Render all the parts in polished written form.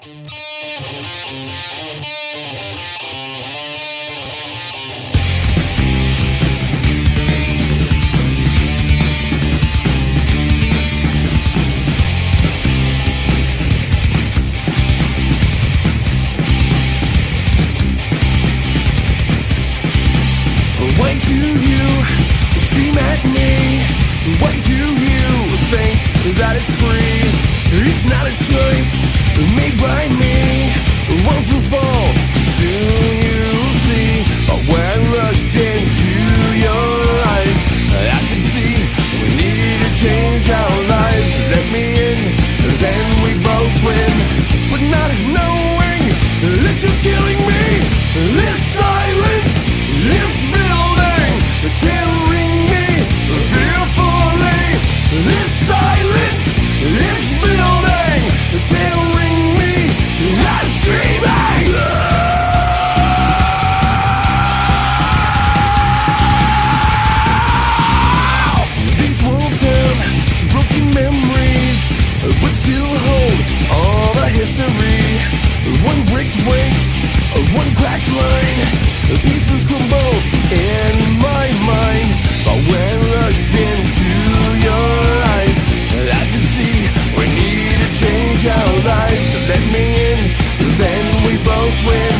Why do you scream at me? Why do you think that it's free? It's not a choice made by me. Once will fall, soon you'll see. But when I looked into your eyes, I can see we need to change our lives. Let me in, then we both win. But not knowing that you're killing me. This silence is building, tearing me fearfully. This silence is building, tearing me. I'm screaming. These walls have broken memories, but still hold all the history. One brick breaks, one cracked line, pieces crumble in my mind. But when I looked into your eyes, I could see we need to change our lives. Let me in, then we both win.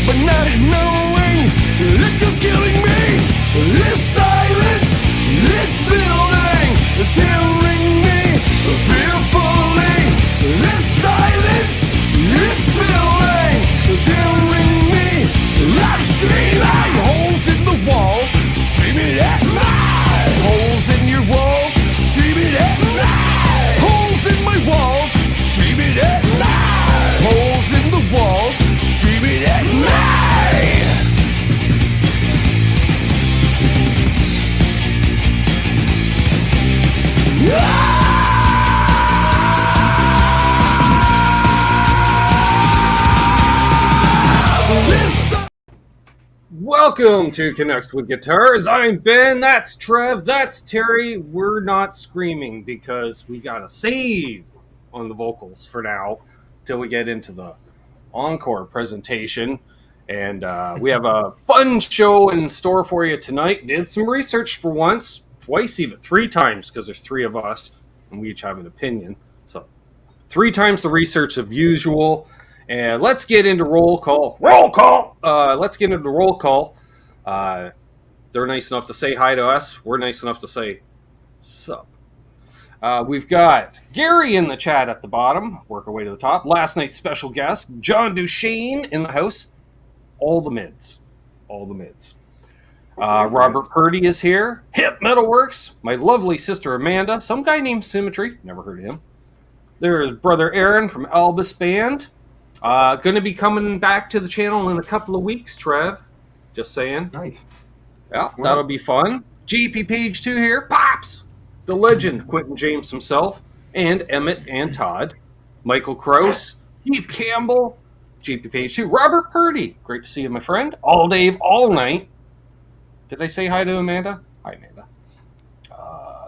But not knowing that you're killing me. This silence, this building, tearing me fearfully. This silence, this building, tearing me. I'm screaming. Holes in the walls, screaming at me. Holes in your walls, screaming at me. Holes in my walls, screaming at me. Holes in the walls, screaming at me. Welcome to Canucks with Guitars. I'm Ben, that's Trev, that's Terry. We're not screaming because we got a save on the vocals for now till we get into the encore presentation. And we have a fun show in store for you tonight. Did some research for once, twice even, 3 times, because there's 3 of us and we each have an opinion. So 3 times the research of usual. And let's get into roll call. Let's get into roll call. They're nice enough to say hi to us. We're nice enough to say sup. We've got Gary in the chat at the bottom. Work our way to the top. Last night's special guest, John Duchesne in the house. All the mids. Robert Purdy is here. Hip Metalworks. My lovely sister Amanda. Some guy named Symmetry. Never heard of him. There's brother Aaron from Albus Band. Going to be coming back to the channel in a couple of weeks, Trev. Just saying. Nice. Yeah, that'll be fun. GP Page 2 here. Pops! The legend, Quentin James himself. And Emmett and Todd. Michael Krause. Heath Campbell. GP Page 2. Robert Purdy. Great to see you, my friend. All Dave, all night. Did I say hi to Amanda? Hi, Amanda.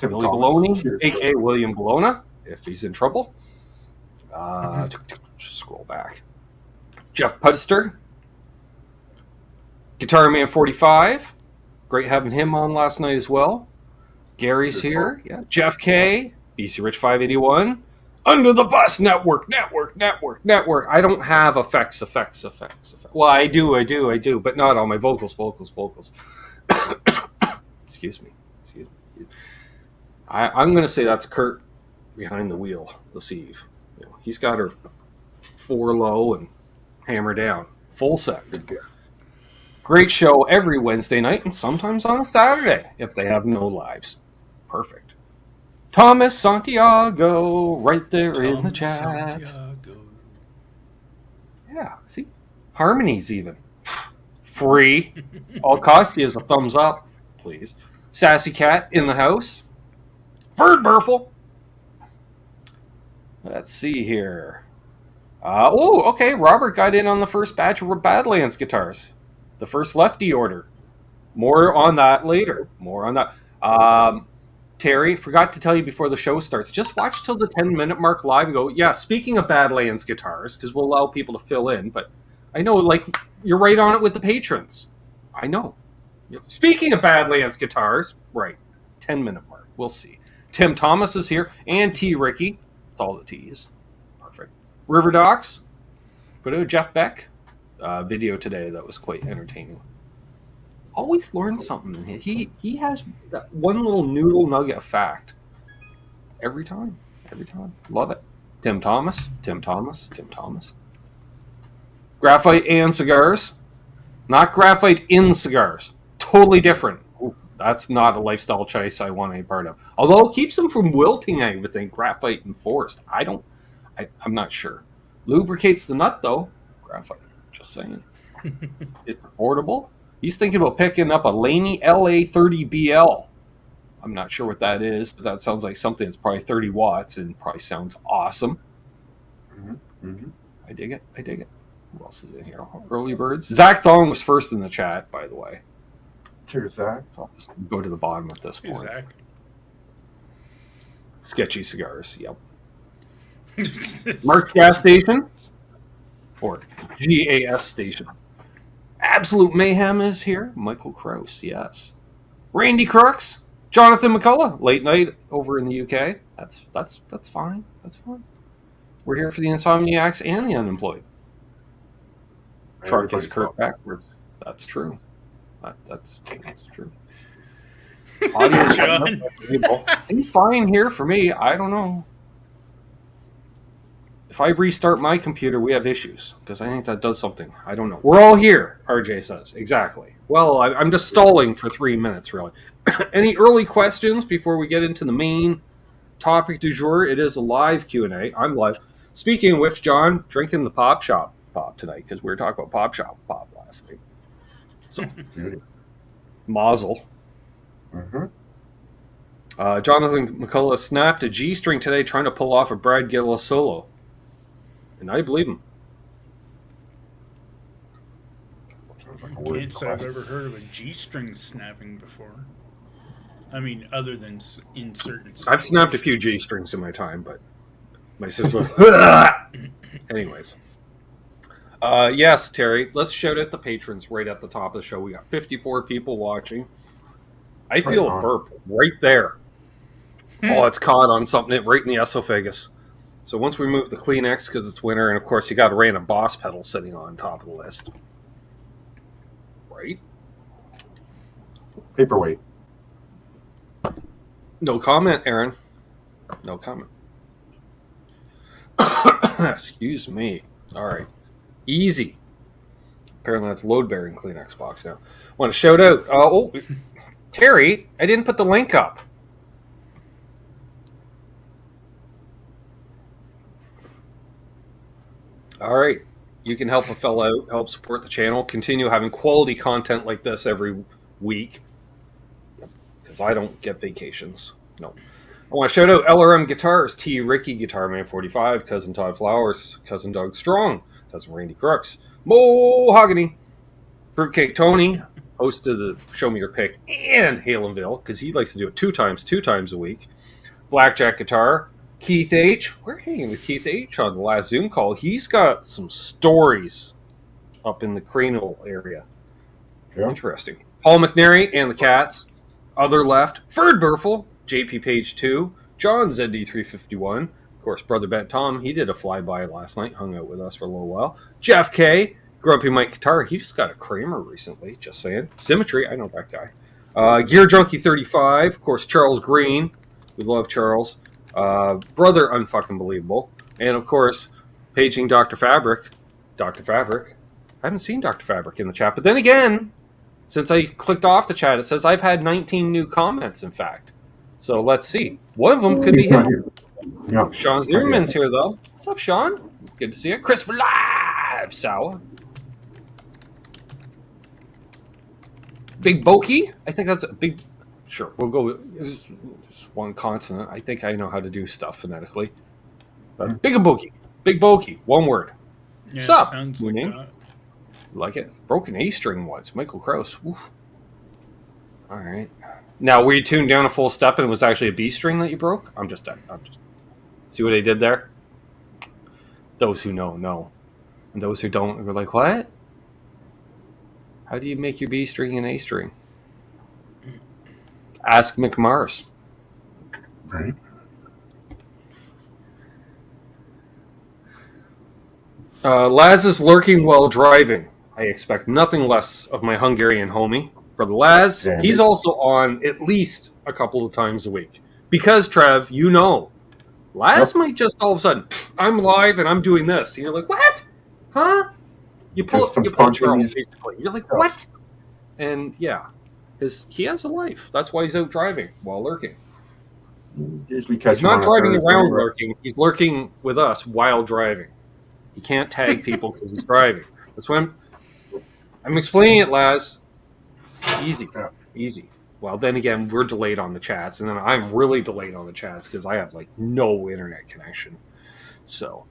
Billy Baloney, a.k.a. William Bologna, if he's in trouble. Just scroll back. Jeff Pudster. Guitar Man 45. Great having him on last night as well. Gary's here. Yeah. Jeff K. BC Rich 581. Under the Bus Network. I don't have effects. Well, I do, but not on my vocals. Excuse me. I'm going to say that's Kurt behind the wheel this eve. You know, he's got her 4 low and hammer down. Full set. Great show every Wednesday night and sometimes on a Saturday if they have no lives. Perfect. Thomas Santiago right there in the chat. Santiago. Yeah, see? Harmonies even. Free. All cost you is a thumbs up, please. Sassy Cat in the house. Verd Burfel. Let's see here. Okay. Robert got in on the first batch of Badlands guitars. The first lefty order. More on that later. Terry, forgot to tell you before the show starts. Just watch till the 10-minute mark live and go, yeah, speaking of Badlands Guitars, because we'll allow people to fill in, but I know, like, you're right on it with the patrons. I know. Speaking of Badlands Guitars, right, 10-minute mark. We'll see. Tim Thomas is here, and T. Ricky. It's all the T's. Perfect. River Docs. Put out Jeff Beck video today that was quite entertaining. Always learn something. He has that one little noodle nugget of fact. Every time. Love it. Tim Thomas. Graphite and cigars. Not graphite in cigars. Totally different. Ooh, that's not a lifestyle choice I want any part of. Although it keeps them from wilting, I would think. Graphite enforced. I'm not sure. Lubricates the nut, though. Graphite. Just saying. It's affordable. He's thinking about picking up a Laney LA30BL. I'm not sure what that is, but that sounds like something that's probably 30 watts and probably sounds awesome. I dig it. Who else is in here? Early birds. Zach Thong was first in the chat, by the way. Cheers, Zach. So I'll just go to the bottom at this point. Zach. Sketchy cigars, yep. Mark's Gas Station. Or GAS Station. Absolute Mayhem is here. Michael Krause, yes. Randy Crooks. Jonathan McCullough. Late night over in the UK. That's fine. That's fine. We're here for the insomniacs and the unemployed. Truck is Kurt backwards. That's true. That's true. Audio seems fine here for me. I don't know. If I restart my computer, we have issues, because I think that does something. I don't know. We're all here, RJ says. Exactly. Well, I'm just stalling for 3 minutes, really. Any early questions before we get into the main topic du jour? It is a live Q&A. I'm live. Speaking of which, John, drinking the Pop Shop Pop tonight, because we were talking about Pop Shop Pop last night. So, Mazel. Jonathan McCullough snapped a G-string today trying to pull off a Brad Gillis solo. And I believe him. Can't say I've ever heard of a G-string snapping before. I mean, other than in certain situations. I've snapped a few G-strings in my time, but my sister... Anyways. Yes, Terry, let's shout out the patrons right at the top of the show. We got 54 people watching. I feel a burp right there. Oh, it's caught on something right in the esophagus. So once we move the Kleenex, because it's winter, and of course you got a random Boss pedal sitting on top of the list. Right? Paperweight. No comment, Aaron. No comment. Excuse me. All right. Easy. Apparently that's load-bearing Kleenex box now. Want to shout out... Terry, I didn't put the link up. All right. You can help a fellow out, help support the channel, continue having quality content like this every week. Because I don't get vacations. No. I want to shout out LRM Guitars, T. Ricky, Guitar Man 45, Cousin Todd Flowers, Cousin Doug Strong, Cousin Randy Crooks, Mohogany, Fruitcake Tony, host of the Show Me Your Pick, and Halenville, because he likes to do it two times a week. Blackjack Guitar, Keith H. We're hanging with Keith H. on the last Zoom call. He's got some stories up in the cranial area. Yeah. Interesting. Paul McNary and the Cats. Other left, Ferd Burfel, JP Page 2, John ZD351. Of course, Brother Ben Tom, he did a flyby last night, hung out with us for a little while. Jeff K. Grumpy Mike Guitar, he just got a Kramer recently, just saying. Symmetry, I know that guy. Gear Junkie 35, of course, Charles Green. We love Charles. Brother Unfucking Believable. And, of course, paging Dr. Fabric. Dr. Fabric. I haven't seen Dr. Fabric in the chat. But then again, since I clicked off the chat, it says I've had 19 new comments, in fact. So let's see. One of them could be him. Yeah. Sean Zimmerman's here, though. What's up, Sean? Good to see you. Chris for Live, Sour. Big Bokey? I think that's a big... Sure, we'll go with just one consonant. I think I know how to do stuff phonetically. Big Bokey. Big Bokey. One word. Yeah, What's up? Sounds New like name? that. Like it. Broken A string once. Michael Krause. Oof. All right. Now, were you tuned down a full step and it was actually a B string that you broke? I'm just see what I did there? Those who know. And those who don't are like, what? How do you make your B string an A string? Ask McMars. Right. Laz is lurking while driving. I expect nothing less of my Hungarian homie. Brother Laz, Yeah. he's also on at least a couple of times a week. Because, Trev, you know, Laz might just all of a sudden, I'm live and I'm doing this. And you're like, what? Huh? You pull Charles, basically. You're like, what? And yeah, because he has a life. That's why he's out driving while lurking. Usually catch He's not driving around lurking. He's lurking with us while driving. He can't tag people because he's driving. That's why I'm explaining it, Laz. Easy. Well, then again, we're delayed on the chats, and then I'm really delayed on the chats because I have like no internet connection. So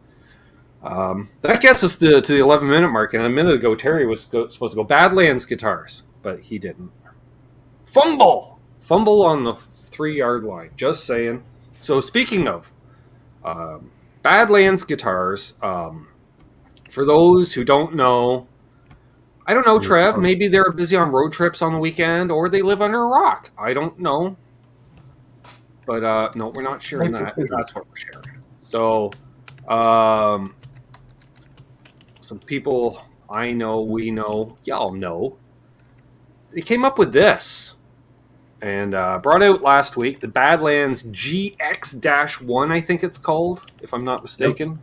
that gets us to the 11-minute mark. And a minute ago, Terry was supposed to go Badlands Guitars, but he didn't. Fumble on the 3-yard line. Just saying. So speaking of Badlands Guitars, for those who don't know, I don't know, Trev, maybe they're busy on road trips on the weekend or they live under a rock. I don't know. But no, we're not sharing that. That's what we're sharing. So some people I know, we know, y'all know, they came up with this and brought out last week the Badlands GX-1, I think it's called, if I'm not mistaken,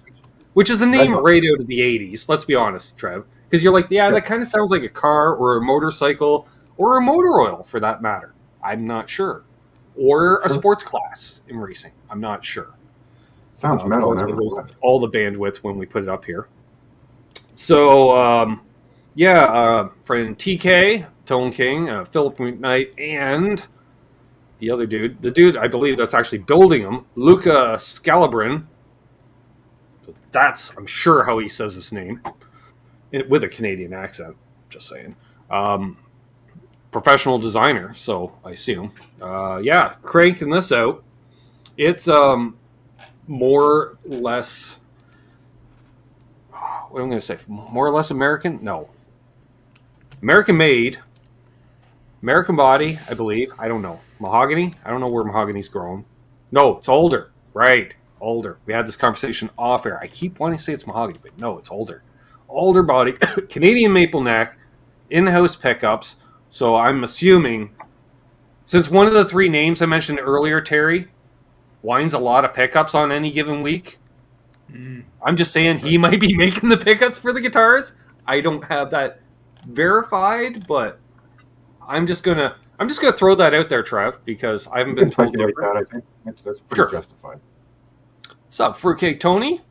which is a name right out of the 80s. Let's be honest, Trev. Because you're like, yeah, that kind of sounds like a car or a motorcycle or a motor oil, for that matter. I'm not sure. Or a sports class in racing. I'm not sure. Sounds metal. All the bandwidth when we put it up here. So, friend TK, Tone King, Philip McKnight, and the other dude, the dude I believe that's actually building them, Luca Scalabrin. That's, I'm sure, how he says his name. With a Canadian accent, just saying. Professional designer, so I assume. Cranking this out. It's more or less, what am I going to say? More or less American? No. American made. American body, I believe. I don't know. Mahogany? I don't know where mahogany's grown. No, it's older. Right. Older. We had this conversation off air. I keep wanting to say it's mahogany, but no, it's older. Older body, Canadian maple neck, in-house pickups. So I'm assuming, since one of the 3 names I mentioned earlier, Terry, winds a lot of pickups on any given week. I'm just saying he might be making the pickups for the guitars. I don't have that verified, but I'm just gonna throw that out there, Trev, because I haven't been told different. I think that's pretty justified. What's up, Fruitcake Tony?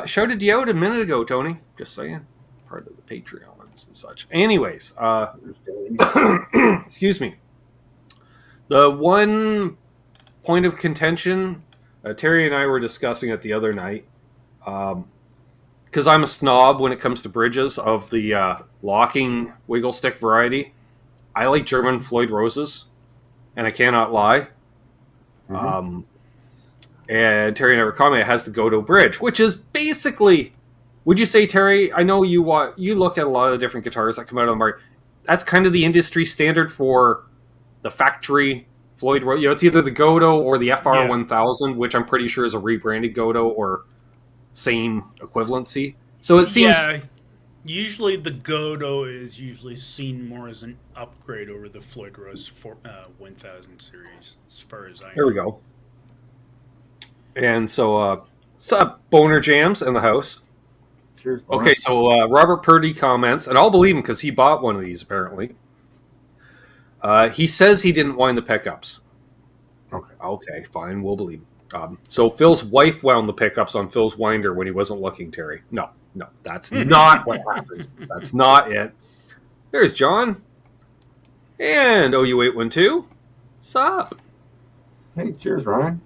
Shouted you out a minute ago, Tony. Just saying. Part of the Patreons and such. Anyways, excuse me. The one point of contention Terry and I were discussing it the other night, because I'm a snob when it comes to bridges of the locking wiggle stick variety. I like German Floyd Roses, and I cannot lie. And Terry and I were commenting, it has the Godot bridge, which is basically, would you say, Terry, I know you look at a lot of different guitars that come out on the market. That's kind of the industry standard for the factory Floyd Rose. It's either the Godot or the FR1000, which I'm pretty sure is a rebranded Godot or same equivalency. So it seems... Yeah, usually the Godot is usually seen more as an upgrade over the Floyd Rose 1000 series, as far as I know. There we go. And so, what's up, Boner Jams in the house? Cheers, Boner. Okay, so Robert Purdy comments, and I'll believe him because he bought one of these, apparently. He says he didn't wind the pickups. Okay, fine, we'll believe him. So Phil's wife wound the pickups on Phil's winder when he wasn't looking, Terry. No, that's not what happened. That's not it. There's John. And OU812. What's up? Hey, cheers, Ryan.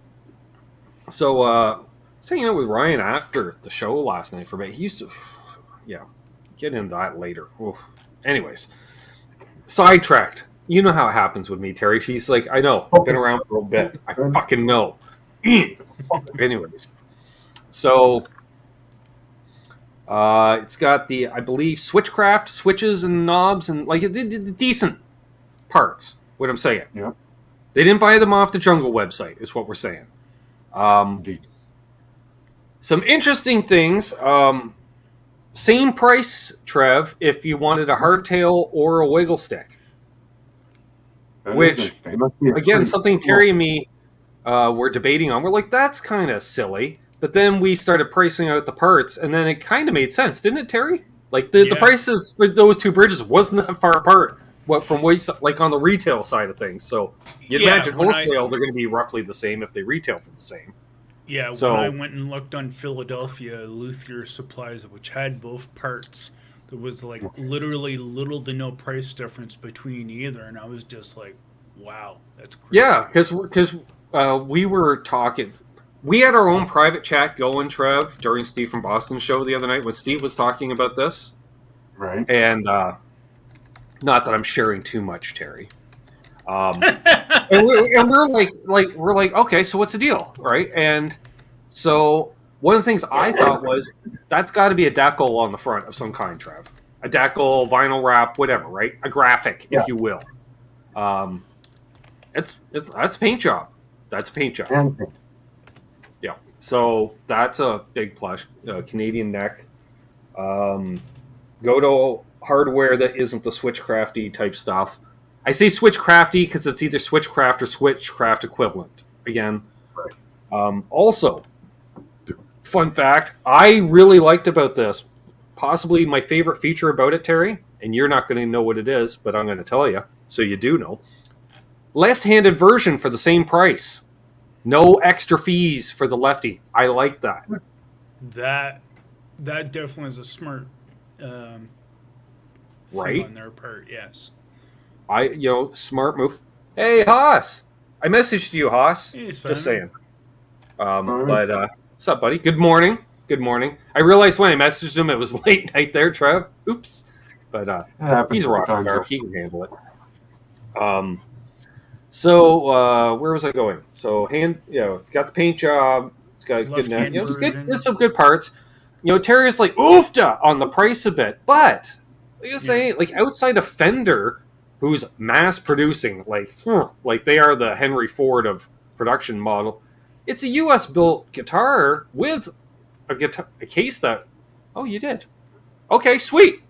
So, I was hanging out with Ryan after the show last night for a bit. He used to, get into that later. Oof. Anyways, sidetracked. you know how it happens with me, Terry. She's like, I know, I've been around for a bit. I fucking know. Anyways, so it's got the, I believe, Switchcraft switches and knobs and like decent parts. What I'm saying. Yeah. They didn't buy them off the Jungle website, is what we're saying. Indeed. Some interesting things. Same price, Trev, if you wanted a hardtail or a wiggle stick. That is Which, interesting. Must be a again, pretty- something Terry and me were debating on. We're like, that's kind of silly. But then we started pricing out the parts, and then it kind of made sense, didn't it, Terry? Like, the prices for those two bridges wasn't that far apart from what, like, on the retail side of things. So you imagine wholesale, they're going to be roughly the same if they retail for the same. Yeah, So, when I went and looked on Philadelphia Luthier Supplies, which had both parts, there was like literally little to no price difference between either, and I was just like, wow, that's crazy. yeah, because we were talking. We had our own private chat going, Trev, during Steve from Boston show the other night when Steve was talking about this. Right. And not that I'm sharing too much, Terry. And we're like, okay, so what's the deal, right? And so one of the things I thought was that's got to be a decal on the front of some kind, Trev. A decal, vinyl wrap, whatever, right? A graphic, if you will. That's a paint job. That's a paint job. And Yeah. So that's a big plus. Canadian neck. Go to hardware that isn't the Switchcrafty type stuff. I say Switchcrafty because it's either Switchcraft or Switchcraft equivalent. Again. Right. Also, fun fact, I really liked about this, possibly my favorite feature about it, Terry, and you're not going to know what it is, but I'm going to tell you, so you do know. Left-handed version for the same price. No extra fees for the lefty. I like that. That definitely is a smart Right? thing on their part, yes. Smart move. Hey, Haas! I messaged you, Haas. Hey, Just Simon. saying. What's up, buddy? Good morning. Good morning. I realized when I messaged him it was late night there, Trev. Oops. But he's a rock star. He can handle it. So where was I going? So it's got the paint job. It's got good net. It's good. There's some good parts. Terry's like oofta on the price a bit, but like I say, like outside of Fender, who's mass producing, like they are the Henry Ford of production model. It's a U.S. built guitar with a case that. Oh, you did. Okay, sweet.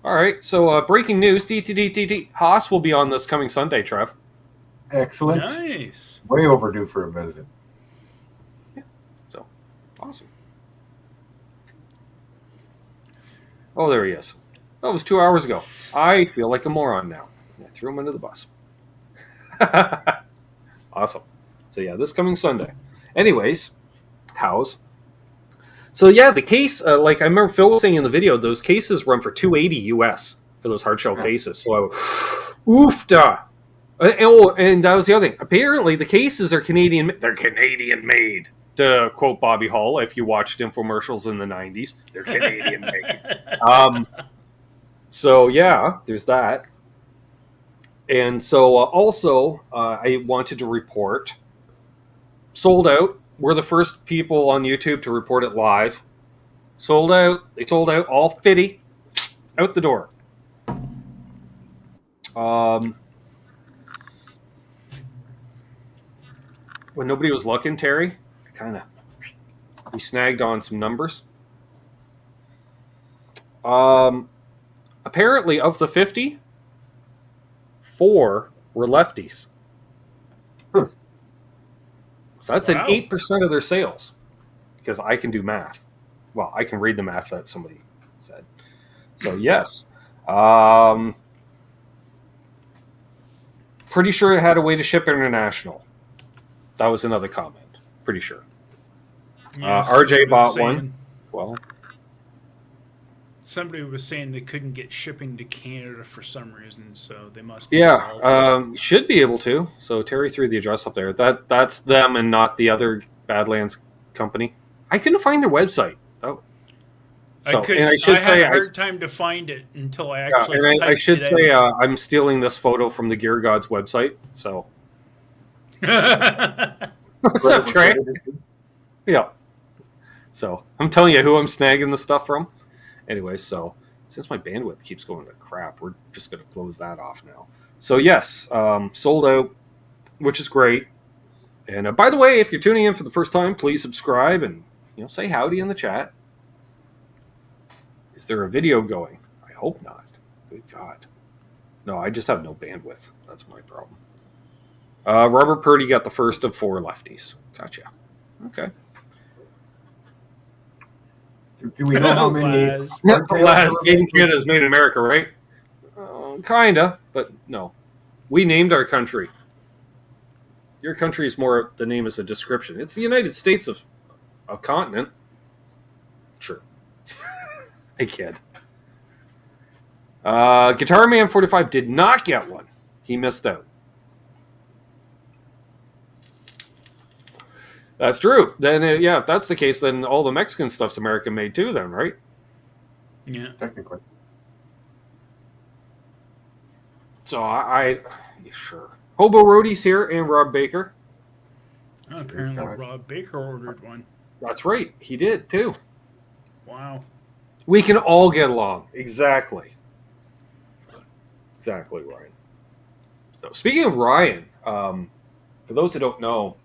All right. So breaking news: Haas will be on this coming Sunday, Trev. excellent. Nice. Way overdue for a visit. Yeah. So awesome. Oh, there he is. That was 2 hours ago. I feel like a moron now. I threw him under the bus. Awesome. So yeah, this coming Sunday. Anyways, how's? So yeah, the case, like I remember Phil was saying in the video, those cases run for $280 US for those hard shell cases. So I went, oofda. And that was the other thing. Apparently, the cases are Canadian. They're Canadian made. To quote Bobby Hull, if you watched infomercials in the 90s, they're Canadian made. So yeah, there's that. And so also, I wanted to report sold out. We're the first people on YouTube to report it live. Sold out. They sold out. All 50 out the door. When nobody was looking, Terry, we snagged on some numbers. Apparently, of the 50, 4 were lefties. Huh. So that's an 8% of their sales. Because I can do math. Well, I can read the math that somebody said. So, yes. Pretty sure it had a way to ship international. That was another comment. Pretty sure. Yeah, RJ bought one. Well, somebody was saying they couldn't get shipping to Canada for some reason, so they must. Should be able to. So Terry threw the address up there. That's them and not the other Badlands company. I couldn't find their website. Oh, So, I and I should had say, a hard time to find it until I yeah, actually. and I should typed say, it I'm stealing this photo from the Gear Gods website. So, out. what's up, Trey? Yeah. So, I'm telling you who I'm snagging the stuff from. Anyway, so since my bandwidth keeps going to crap, we're just going to close that off now. So, yes, sold out, which is great. And by the way, if you're tuning in for the first time, please subscribe and say howdy in the chat. Is there a video going? I hope not. Good God. No, I just have no bandwidth. That's my problem. Robert Purdy got the first of 4 lefties. Gotcha. Okay. Do we know how many? Last made in Canada is made in America, right? Kinda, but no. We named our country. Your country is more, the name is a description. It's the United States of a continent. Sure. I kid. Guitar Man 45 did not get one. He missed out. That's true. Then, if that's the case, then all the Mexican stuff's American made too, then, right? Yeah. Technically. So sure. Hobo Roadie's here and Rob Baker. Oh, apparently, Rob Baker ordered one. That's right. He did too. Wow. We can all get along. Exactly. Exactly, Ryan. So, speaking of Ryan, for those who don't know,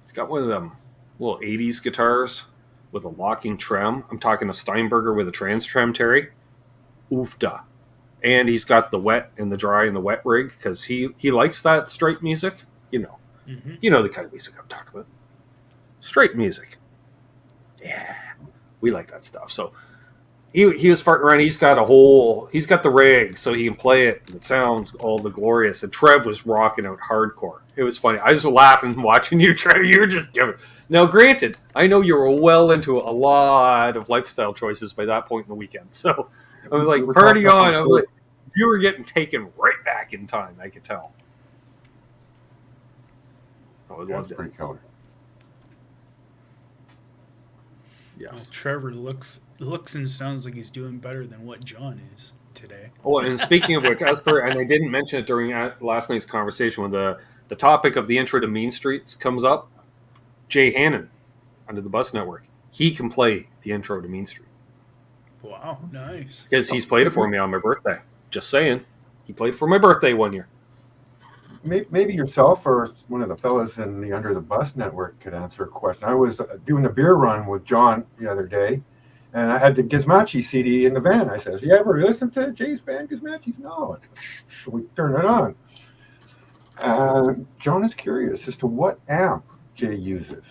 he's got one of them little 80s guitars with a locking trem. I'm talking a Steinberger with a trans trem, Terry. Oofda. And he's got the wet and the dry and the wet rig because he likes that straight music. Mm-hmm. You know the kind of music I'm talking about. Straight music. Yeah. We like that stuff. So he was farting around. He's got the rig so he can play it. And it sounds all the glorious. And Trev was rocking out hardcore. It was funny. I was laughing watching you, Trev. You were just giving. Now, granted, I know you were well into a lot of lifestyle choices by that point in the weekend. So I was like, party on. I was like, you were getting taken right back in time. I could tell. So I loved it. Pretty killer. Yes. Well, Trevor looks and sounds like he's doing better than what John is today. Oh, and speaking of which, and I didn't mention it during last night's conversation when the topic of the intro to Mean Streets comes up, Jay Hannon, under the Bus Network, he can play the intro to Mean Street. Wow, nice. Because he's played it for me on my birthday. Just saying. He played it for my birthday one year. Maybe yourself or one of the fellas in the Under the Bus Network could answer a question. I was doing a beer run with John the other day, and I had the Gizmachi CD in the van. I says, "You ever listen to Jay's band Gizmachi?" No. So we turn it on. John is curious as to what amp Jay uses.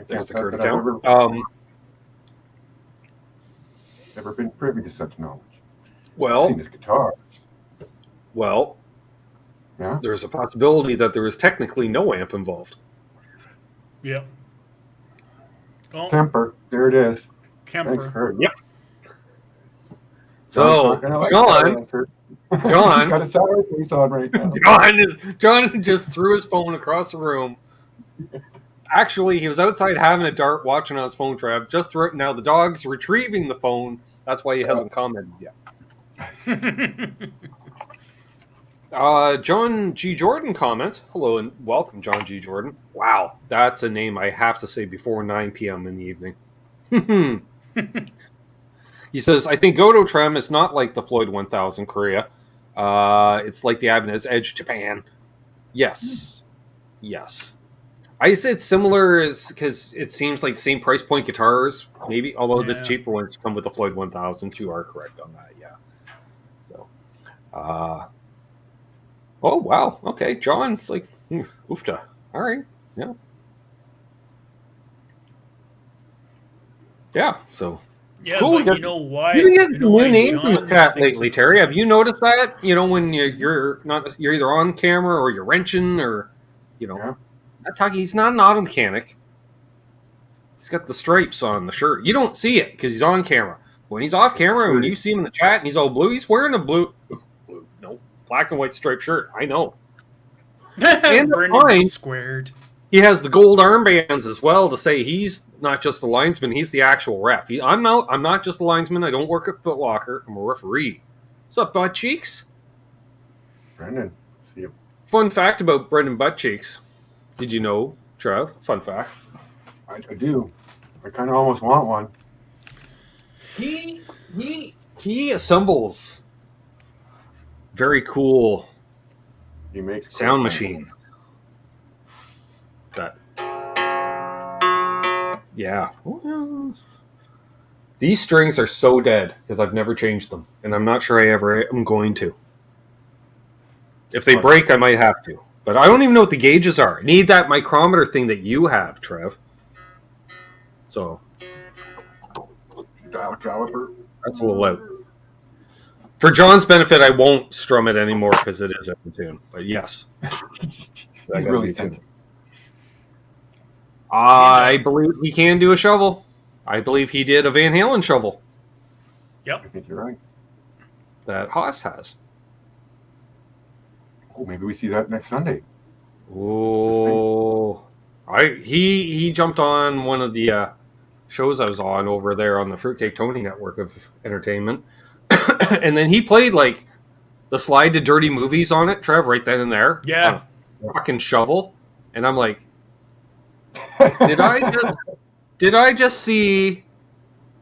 There's the Curtis count. Never been privy to such knowledge. Well, I've seen his guitar. Well, Yeah. there's a possibility that there is technically no amp involved. Yep. Oh, Kemper. There it is. Thanks, Kemper. Kurt. Yep. John's So, not gonna like John, that answer. He's John, got a sour face on right now. John just threw his phone across the room. Actually, he was outside having a dart, watching on his phone, Trev. Just threw it. Now the dog's retrieving the phone. That's why he hasn't commented yet. John G. Jordan comments. Hello and welcome, John G. Jordan. Wow, that's a name I have to say before 9 p.m. in the evening. He says, I think Goto Trem is not like the Floyd 1000 Korea. It's like the Ibanez Edge Japan. Yes. Yes. I said similar because it seems like same price point guitars, maybe, although the cheaper ones come with the Floyd 1000. You are correct on that, yeah. So, oh, wow. Okay, John's like, oofta. All right, yeah. Yeah, so. Yeah, Cool. but you know why? You've been getting you know new why names in the John chat thinks lately, it's- Terry. Have you noticed that? You know, when you're either on camera or you're wrenching or, Yeah. not talking. He's not an auto mechanic. He's got the stripes on the shirt. You don't see it because he's on camera. When he's off camera, when you see him in the chat and he's all blue, he's wearing a black and white striped shirt. I know. And Brendan fine. squared. He has the gold armbands as well to say he's not just a linesman, he's the actual ref. I'm not just a linesman. I don't work at Foot Locker. I'm a referee. What's up, butt cheeks? Brendan, see you. Fun fact about Brendan Butt Cheeks. Did you know, Trev? Fun fact. I do. I kind of almost want one. He assembles very cool He makes sound cool machines. That. Yeah. These strings are so dead because I've never changed them, and I'm not sure I ever am going to. If they break, I might have to. But I don't even know what the gauges are. I need that micrometer thing that you have, Trev. So dial caliper. that's a little out. For John's benefit, I won't strum it anymore because it is out of tune. But yes. He's really sensitive. I believe he can do a shovel. I believe he did a Van Halen shovel I think you're right. that Haas has. Oh, maybe we see that next Sunday. Oh, he jumped on one of the shows I was on over there on the Fruitcake Tony network of entertainment, and then he played like the slide to dirty movies on it, Trev, right then and there. Yeah. On a fucking shovel, and I'm like, did I just see?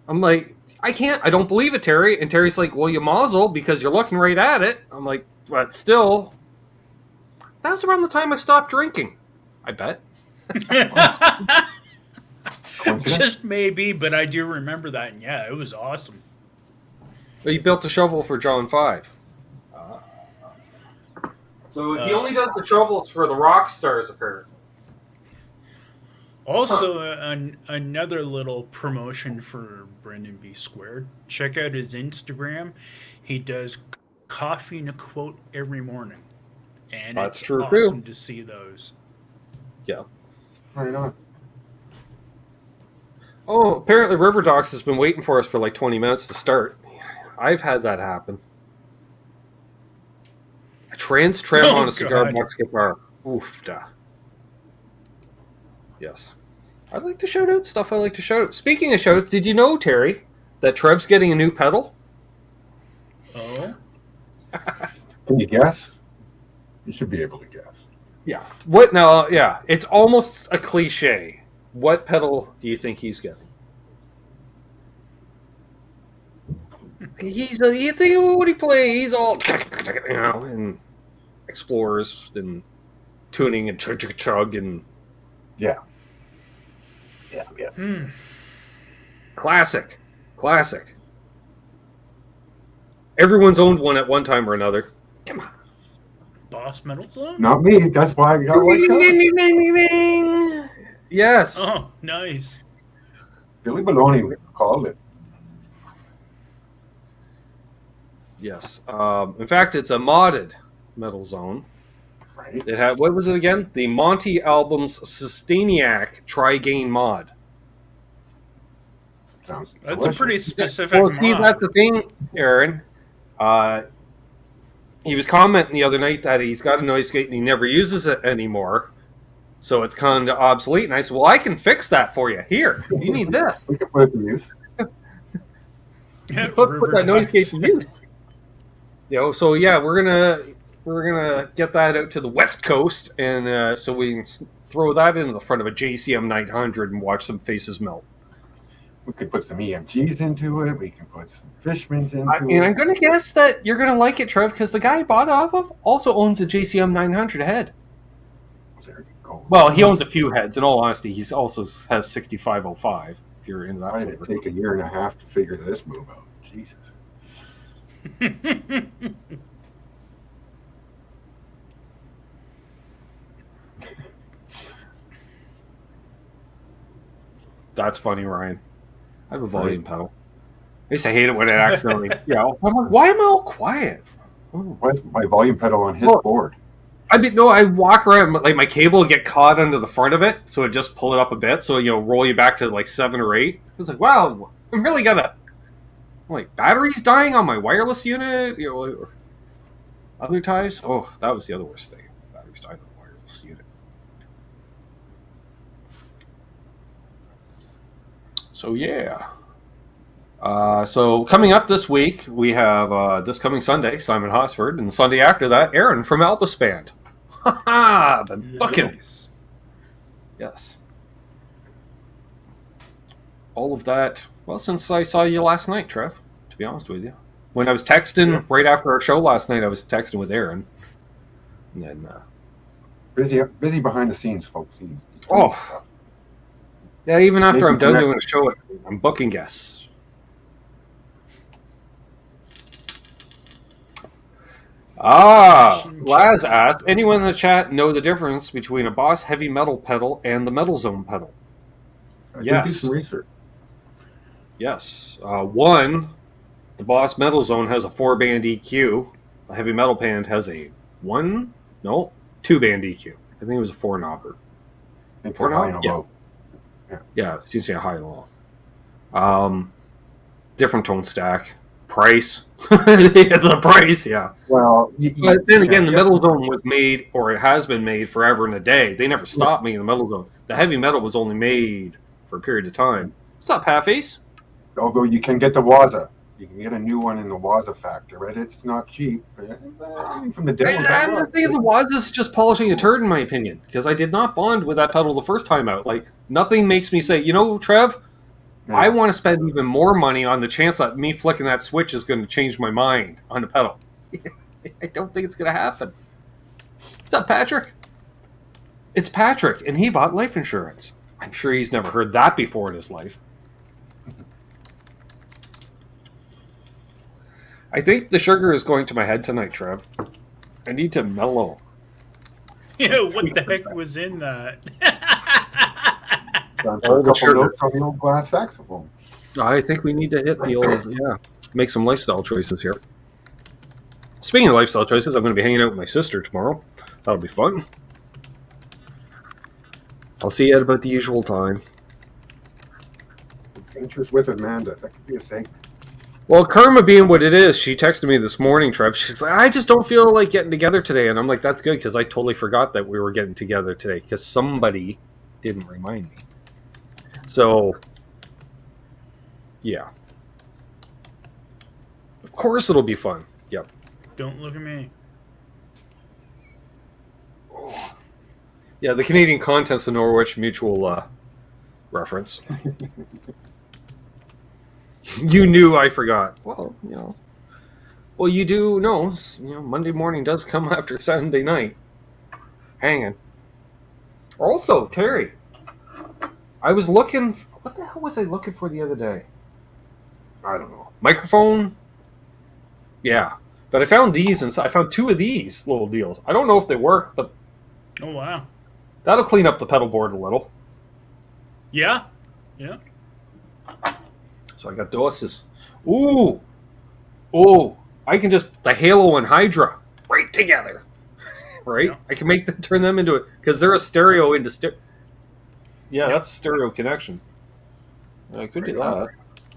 I'm like, I don't believe it, Terry. And Terry's like, well, you mazel because you're looking right at it. I'm like, but still, that was around the time I stopped drinking. I bet. Just maybe, but I do remember that, and yeah, it was awesome. But he built a shovel for John 5. So he only does the shovels for the rock stars, apparently. Also, another little promotion for Brendan B. Squared. Check out his Instagram. He does coffee and a quote every morning. And That's it's true, awesome too. to see those. Yeah. Right on. Oh, apparently River Docs has been waiting for us for like 20 minutes to start. I've had that happen. A trans trem on a cigar God. box guitar. Oof, da. Yes. I like to shout out stuff I like to shout out. Speaking of shout outs, did you know, Terry, that Trev's getting a new pedal? Oh? Can you guess? You should be able to guess. Yeah. What now? Yeah. It's almost a cliche. What pedal do you think he's getting? You think what he plays? He's all, you know, and explores and tuning and chug and Yeah. classic. Everyone's owned one at one time or another. Come on. Boss Metal Zone? Not me. That's why I got white collar. Yes. Oh, nice. Billy Baloney called it. Yes. In fact, it's a modded Metal Zone. Right. It had, what was it again? The Monty Album's Sustainiac Tri-Gain mod. Sounds That's delicious. a pretty specific Well, see, mod. that's the thing, Aaron. He was commenting the other night that he's got a noise gate and he never uses it anymore. So it's kind of obsolete. And I said, well, I can fix that for you. Here, you need this. We can put it to use. Put that noise gate to use. You know, so yeah, we're gonna get that out to the West Coast, and so we can throw that into the front of a JCM 900 and watch some faces melt. We could put some EMGs into it. We can put some Fishmans into And it. I'm gonna guess that you're gonna like it, Trev, because the guy I bought it off of also owns a JCM 900 head. There you go. Well, he owns a few heads. In all honesty, he also has 6505. If you're into that Why did it flavor. take a year and a half to figure this move out? Jesus. That's funny, Ryan. I have a volume pedal. I used to hate it when it accidentally. I'm like, why am I all quiet? What's my volume pedal on his Well, board? I walk around, like my cable would get caught under the front of it, so it just pull it up a bit, so roll you back to like 7 or 8. I was like, wow, I'm really gonna. I'm like, batteries dying on my wireless unit, or other times. Oh, that was the other worst thing. Batteries dying on the wireless. pedals unit. So yeah. So coming up this week, we have this coming Sunday, Simon Hosford, and the Sunday after that, Aaron from Albus Band. Ha ha! Been booking. Nice. Yes. All of that. Well, since I saw you last night, Trev, to be honest with you. When I was texting right after our show last night, I was texting with Aaron. And then Busy behind the scenes, folks. oh. Yeah, even after I'm done connect- doing a show, I'm booking guests. Laz asked, anyone in the chat know the difference between a Boss heavy metal pedal and the Metal Zone pedal? I did Yes. do some research. Yes. One, the Boss Metal Zone has a 4-band EQ. The heavy metal band has a 2-band EQ. I think it was a 4-knobber. And for high and Yeah. low. Yeah, it seems to be a high and low. Different tone stack. Price. The price, yeah. Well, But then again, the Metal Zone was made, or it has been made forever and a day. They never stopped making the Metal Zone. The heavy metal was only made for a period of time. What's up, Half-Ace? although you can get the Waza. You can get a new one in the Waza factor, right? It's not cheap. But from the demo. I'm the thing of the Waza is just polishing a turd, in my opinion, because I did not bond with that pedal the first time out. Like, nothing makes me say, you know, Trev, Yeah. I want to spend even more money on the chance that me flicking that switch is going to change my mind on the pedal. I don't think it's going to happen. What's up, Patrick? It's Patrick, and he bought life insurance. I'm sure he's never heard that before in his life. I think the sugar is going to my head tonight, Trev. I need to mellow. Yeah, what the heck was in that? Time for a couple notes on the old glass saxophone. I think we need to hit the old, make some lifestyle choices here. Speaking of lifestyle choices, I'm going to be hanging out with my sister tomorrow. That'll be fun. I'll see you at about the usual time. Adventures with Amanda. That could be a thing. Well, karma being what it is, she texted me this morning, Trev. She's like, I just don't feel like getting together today. And I'm like, that's good, because I totally forgot that we were getting together today, because somebody didn't remind me. So, yeah. Of course it'll be fun. Yep. Don't look at me. Yeah, the Canadian Contents of Norwich Mutual reference. You knew I forgot. Well, you know. Well, you do know, Monday morning does come after Sunday night. Hanging. Also, Terry, I was looking... What the hell was I looking for the other day? I don't know. Microphone? Yeah. But I found these, and I found two of these little deals. I don't know if they work, but... Oh, wow. That'll clean up the pedal board a little. Yeah? Yeah. So I got doses. Ooh! Oh! I can just... The Halo and Hydra. Right together. Right? Yeah. I can turn them into it. Because they're a stereo into stereo. Yeah, that's a stereo connection. I could do that.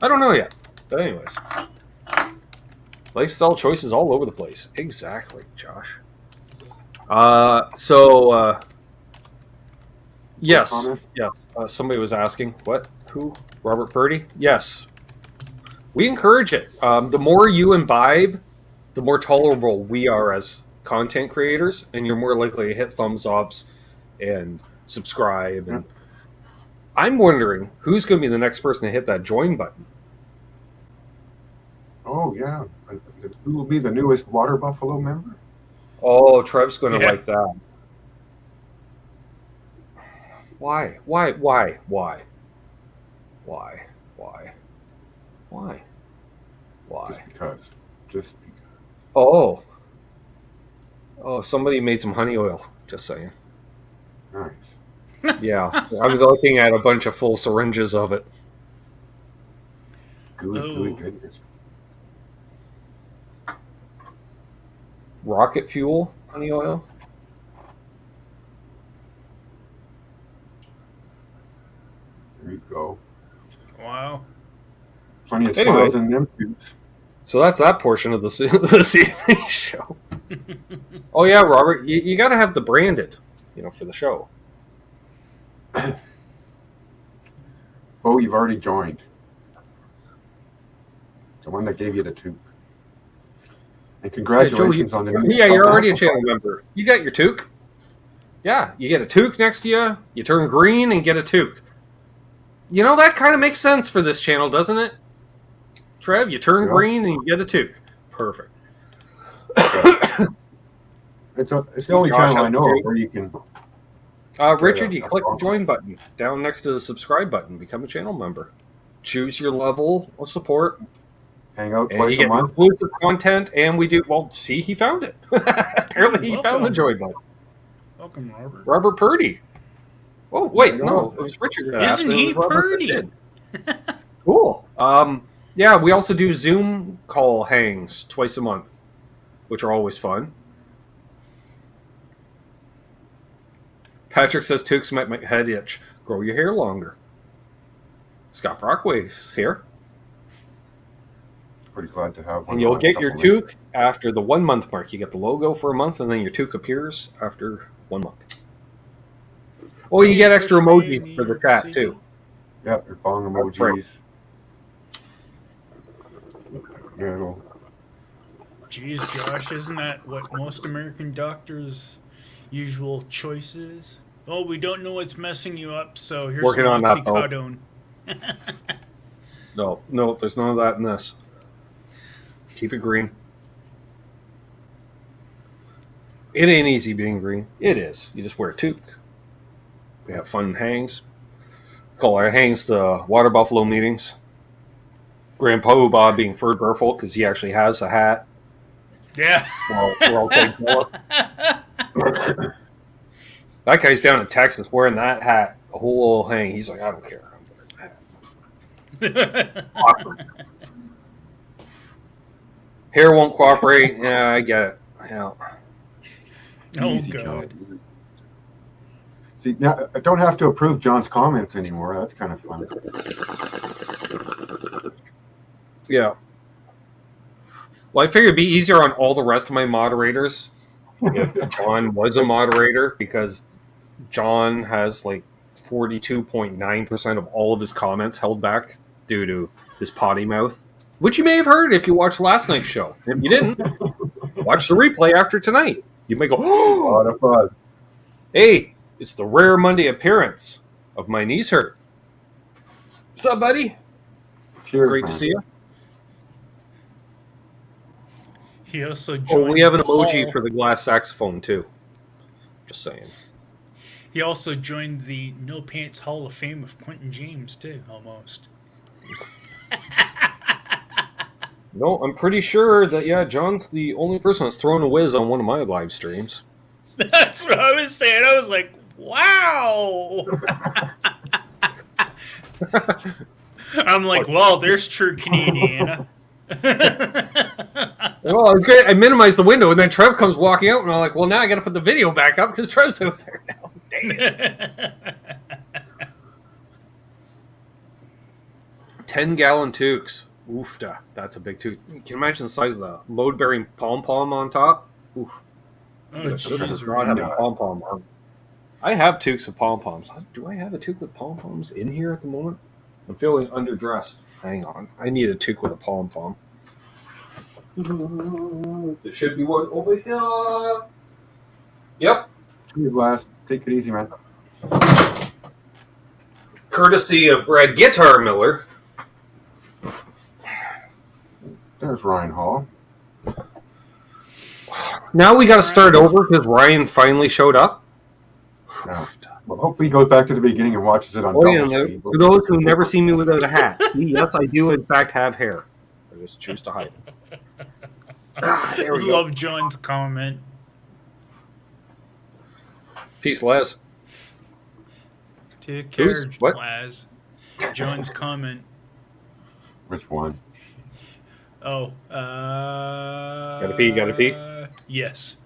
I don't know yet. But anyways. Lifestyle choices all over the place. Exactly, Josh. Yes. Yes. Somebody was asking. What? Who? Robert Purdy? Yes. We encourage it. The more you imbibe, the more tolerable we are as content creators, and you're more likely to hit thumbs ups and subscribe. And I'm wondering who's going to be the next person to hit that join button. Oh, yeah. Who will be the newest Water Buffalo member? Oh, Trev's going to Yeah. like that. Why? Why? Why? Why? Why? Why? Why? Why? Just because. Just because. Oh. Oh, somebody made some honey oil. Just saying. Nice. Yeah. I was looking at a bunch of full syringes of it. Good goodness. Rocket fuel honey oil? There you go. Wow. Plenty of Anyway. smiles in them tubes. So that's that portion of the CMA show. Oh, yeah, Robert. You got to have the branded. for the show. Oh, you've already joined. The one that gave you the toque. And congratulations on the new Yeah, you're already a amplifier. channel member. You got your toque. Yeah, you get a toque next to you. You turn green and get a toque. That kind of makes sense for this channel, doesn't it? Trev, you turn green and you get a toque. Perfect. It's the only Josh, channel I know okay. of where you can. Richard, you click the join button down next to the subscribe button. Become a channel member. Choose your level of support. Hang out And twice you a get month. exclusive content, and we do. Well, see, he found it. Apparently, he found the join button. Welcome, Robert. Robert Purdy. Oh wait, There you no, go. it was Richard. that asked, Isn't and it he was Robert that Purdy? did. Cool. Yeah, we also do Zoom call hangs twice a month, which are always fun. Patrick says toques make my head itch. Grow your hair longer. Scott Brockway's here. Pretty glad to have one. And you'll on get your supplement. toque after the 1 month mark. You get the logo for a month, and then your toque appears after 1 month. Oh, you get extra emojis for the chat, too. Yep, your bong That's right. emojis. Yeah, well, Jeez, Josh, isn't that what most American doctors' usual choice is? Oh, we don't know what's messing you up, so here's Working some on that, though. oxycodone. No, there's none of that in this. Keep it green. It ain't easy being green. It is. You just wear a toque. We have fun hangs. Call our hangs the Water Buffalo meetings. Grandpa Bob being Ferd Burful because he actually has a hat. Yeah. We're all quite jealous. That guy's down in Texas wearing that hat, a whole hang. He's like, I don't care. I'm wearing that hat. Awesome. Hair won't cooperate. Yeah, I get it. Yeah. Oh, easy, God. John. See, now I don't have to approve John's comments anymore. That's kind of fun. Yeah. Well, I figured it'd be easier on all the rest of my moderators if John was a moderator, because John has like 42.9% of all of his comments held back due to his potty mouth, which you may have heard if you watched last night's show. If you didn't, watch the replay after tonight. You may go, A lot of fun. hey, it's the rare Monday appearance of My Knees Hurt. What's up, buddy? Cheers, Great man. to see you. He also Oh, joined we have an the emoji hall. for the glass saxophone, too. Just saying. He also joined the No Pants Hall of Fame of Quentin James, too, almost. No, I'm pretty sure that, yeah, John's the only person that's thrown a whiz on one of my live streams. That's what I was saying. I was like, wow. I'm like, well, there's true Canadian. Well, it's great. I minimized the window, and then Trev comes walking out, and I'm like, well, now I got to put the video back up because Trev's out there now. Dang it. 10-gallon toques. Oofda. That's a big toque. Can you imagine the size of the load-bearing pom-pom on top? Oof. Oh, This does Jesus. not have a pom-pom on. I have toques with pom-poms. Do I have a toque with pom-poms in here at the moment? I'm feeling underdressed. Hang on. I need a toque with a pom-pom. There should be one over here. Yep. Cheers, last. Take it easy, man. Courtesy of Brad Guitar Miller. There's Ryan Hall. Now we got to start over because Ryan finally showed up. Yeah. Well, hopefully he goes back to the beginning and watches it on Oh, yeah, double and speed. for those who never see me without a hat, see, yes, I do in fact have hair. I just choose to hide it. There we go. Love John's comment. Peace, Les. Take care, Who's- what? Laz. John's comment. Which one? Oh, Gotta pee? Yes.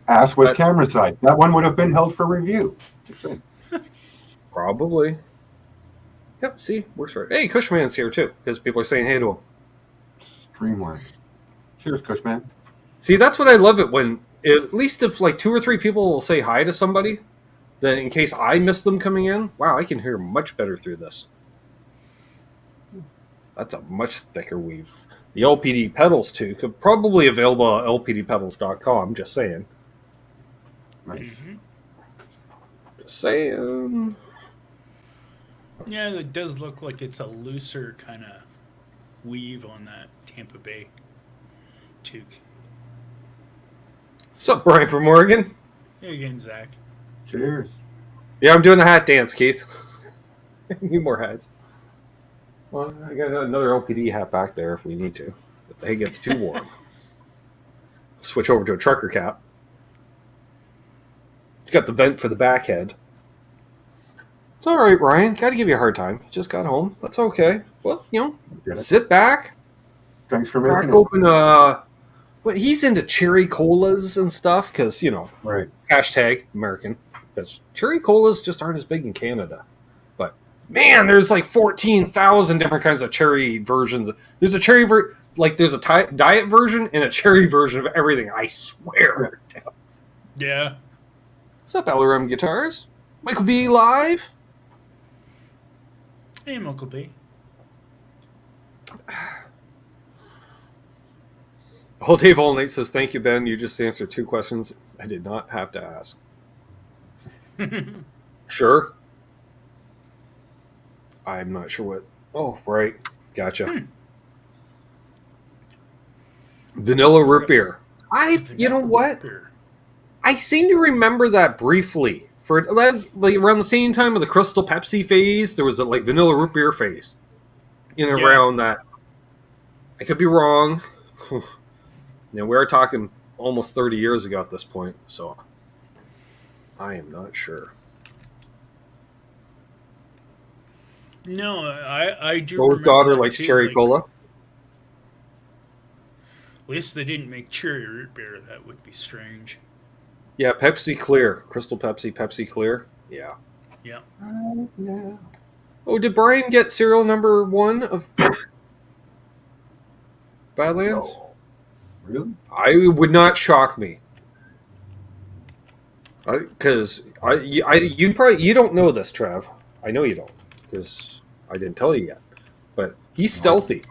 Ask with camera side. That one would have been held for review. Just saying. Probably. Yep, see, works for it. Hey, Cushman's here too, because people are saying hey to him. Streamline. Cheers, Cushman. See, that's what I love it when, at least if like 2 or 3 people will say hi to somebody, then in case I miss them coming in, wow, I can hear much better through this. That's a much thicker weave. The LPD Pedals, too, could probably available at lpdpedals.com, just saying. Nice. Just saying. Yeah, it does look like it's a looser kind of weave on that Tampa Bay toque. What's up, Brian from Oregon? Hey again, Zach. Cheers. Yeah, I'm doing the hat dance, Keith. Need more hats. Well, I got another LPD hat back there if we need to. If the hay gets too warm. Switch over to a trucker cap. It's got the vent for the back head. It's all right, Ryan. Got to give you a hard time. You just got home. That's okay. Well, sit back. Thanks for Crack making it. open. Well, he's into cherry colas and stuff because Right. hashtag American. Because cherry colas just aren't as big in Canada. But man, there's like 14,000 different kinds of cherry versions. There's a cherry there's a diet version and a cherry version of everything. I swear. Yeah. What's up, LRM Guitars? Michael B. live. Hey, Uncle B. Whole Dave All Night says, thank you, Ben. You just answered 2 questions I did not have to ask. Sure. I'm not sure what. Oh, right. Gotcha. Vanilla root beer. You know what? I seem to remember that briefly. For like around the same time of the Crystal Pepsi phase, there was a vanilla root beer phase. In and around that. I could be wrong. We are talking almost 30 years ago at this point, so I am not sure. No, I do. Joe's daughter likes cherry cola. At least they didn't make cherry root beer. That would be strange. Yeah, Pepsi Clear. Crystal Pepsi Clear. Yeah. Yeah. Oh, did Brian get serial number 1 of Badlands? No. Really? I would not shock me. Because you don't know this, Trev. I know you don't, because I didn't tell you yet. But he's stealthy.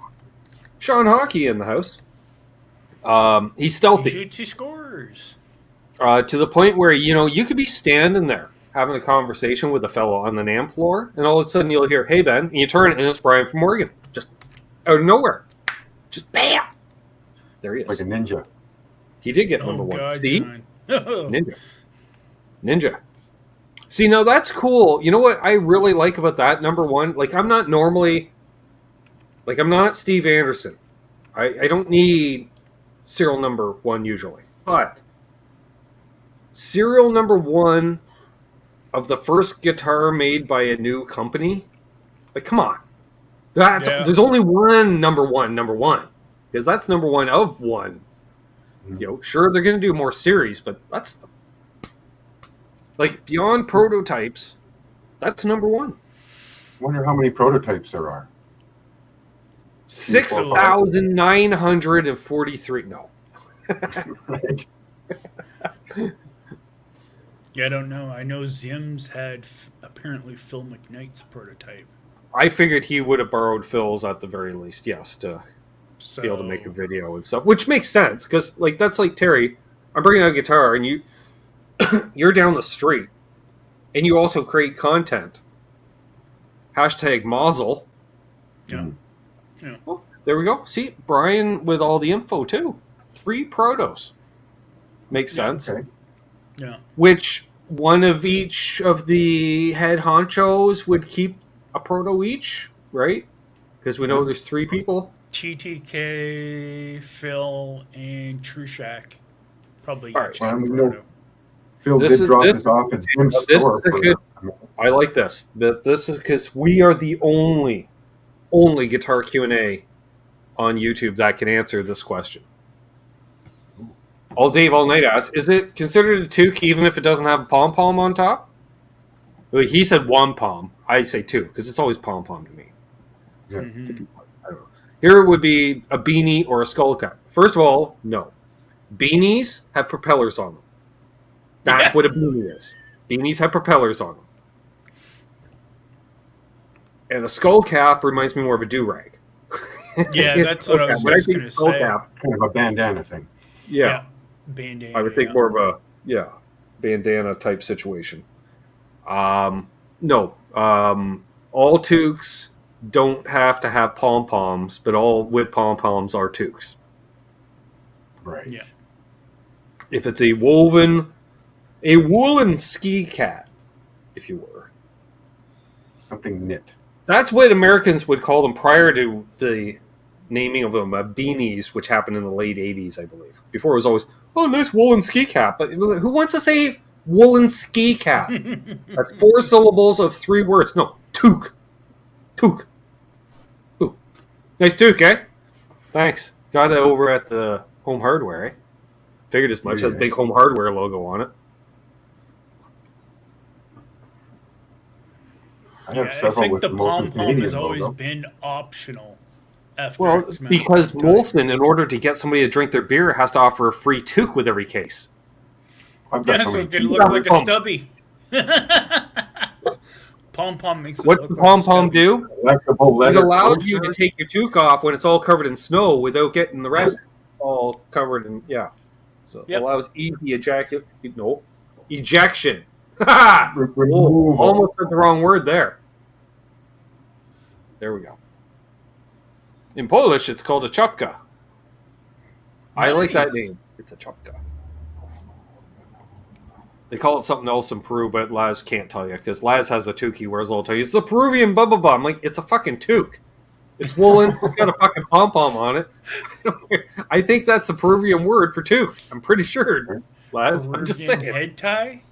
Sean Hockey in the house. He's stealthy. Jiu-jitsu scores. To the point where, you could be standing there having a conversation with a fellow on the NAM floor, and all of a sudden you'll hear, hey, Ben, and you turn, and it's Brian from Oregon. Just out of nowhere. Just bam! There he is. Like a ninja. He did get number 1. God, See? John. Ninja. See, now that's cool. You know what I really like about that, number 1? I'm not normally... I'm not Steve Anderson. I don't need serial number 1 usually. But serial number 1 of the first guitar made by a new company, come on. There's only one number 1. Because that's number 1 of 1. Sure, they're going to do more series, but that's beyond prototypes, that's number 1. Wonder how many prototypes there are. 6,943. No. Right. Yeah, I don't know. I know Zim's had apparently Phil McKnight's prototype. I figured he would have borrowed Phil's at the very least, yes, to be able to make a video and stuff, which makes sense because that's like Terry. I'm bringing out a guitar and you're down the street and you also create content. Hashtag Mazel. Yeah. Well, there we go. See, Brian with all the info too. 3 protos. Makes sense. Okay. Yeah. Which one of each of the head honchos would keep a proto each, right? Because we know there's 3 people. TTK, Phil, and Trushak. Probably. All right. Well, we know Phil did drop this off at Jim's store. I like this. But this is because we are the only guitar Q&A on YouTube that can answer this question. All Dave All Night asks, is it considered a toque even if it doesn't have a pom-pom on top? Well, he said 1 pom. I say 2 because it's always pom-pom to me. Yeah. Mm-hmm. I don't know. Here would be a beanie or a skull cap. First of all, no. Beanies have propellers on them. That's what a beanie is. Beanies have propellers on them. And a skull cap reminds me more of a do-rag. Yeah, that's what I was just going to say. Kind of a bandana thing. Yeah. Bandana. I would think more of a, bandana type situation. No. All toques don't have to have pom-poms, but all with pom-poms are toques. Right. Yeah. If it's a woolen ski cap, if you were. Something knit. That's what Americans would call them prior to the naming of them, beanies, which happened in the late 80s, I believe. Before it was always, nice woolen ski cap. But who wants to say woolen ski cap? That's 4 syllables of 3 words. No, toque. Toque. Ooh. Nice toque, eh? Thanks. Got it over at the Home Hardware, eh? Figured as much. Has a big Home Hardware logo on it. I think the pom-pom has always been optional. Because Molson, in order to get somebody to drink their beer, has to offer a free toque with every case. So it can look like a stubby. Pom-pom makes it What's the pom-pom do? It allows you to take your toque off when it's all covered in snow without getting the rest all covered in, So it allows easy ejection. Almost said the wrong word there. There we go. In Polish, it's called a czapka. I like that name. It's a czapka. They call it something else in Peru, but Laz can't tell you because Laz has a toque he wears all the time. It's a Peruvian blah blah blah. I'm like, it's a fucking toque. It's woolen. It's got a fucking pom pom on it. I think that's a Peruvian word for toque. I'm pretty sure, Laz. I'm just saying. Head tie.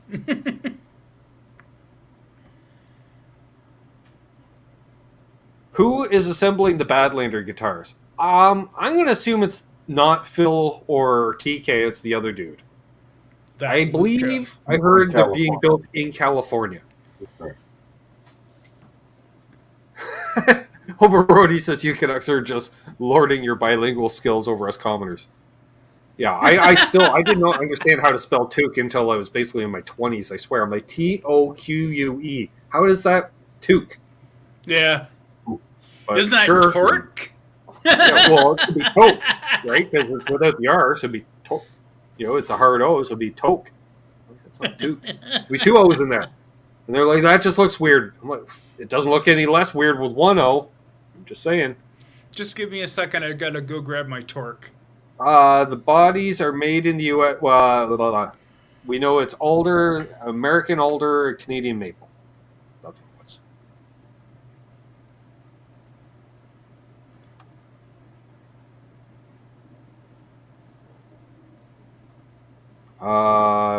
Who is assembling the Badlander guitars? I'm going to assume it's not Phil or TK. It's the other dude. I believe I heard they're being built in California. Homer Rody says you Canucks are just lording your bilingual skills over us commoners. Yeah, I did not understand how to spell toque until I was basically in my 20s, I swear. I'm like, Toque. How is that toque? Yeah. But isn't that torque? It should be toque, right? Because it's without the R, so it'd be toque. It's a hard O, so it'd be toque. That's not toque. There'd be 2 O's in there. And they're like, that just looks weird. I'm like, it doesn't look any less weird with 1 O. I'm just saying. Just give me a second. I gotta go grab my torque. The bodies are made in the U.S. Well, we know it's alder, American alder, Canadian maple. That's what it was.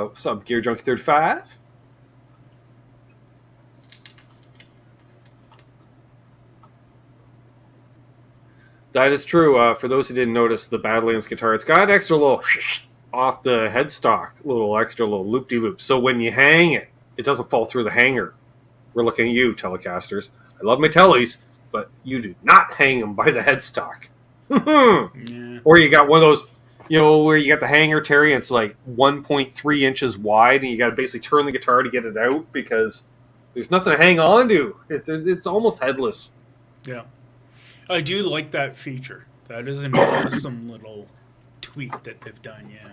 What's up, Gear Junkie 35? That is true. For those who didn't notice, the Badlands guitar, it's got an extra little off the headstock, extra little loop-de-loop. So when you hang it, it doesn't fall through the hanger. We're looking at you, Telecasters. I love my tellies, but you do not hang them by the headstock. Yeah. Or you got one of those, where you got the hanger, Terry, and it's like 1.3 inches wide, and you got to basically turn the guitar to get it out because there's nothing to hang on to. It's almost headless. Yeah. I do like that feature. That is an awesome little tweak that they've done, yeah.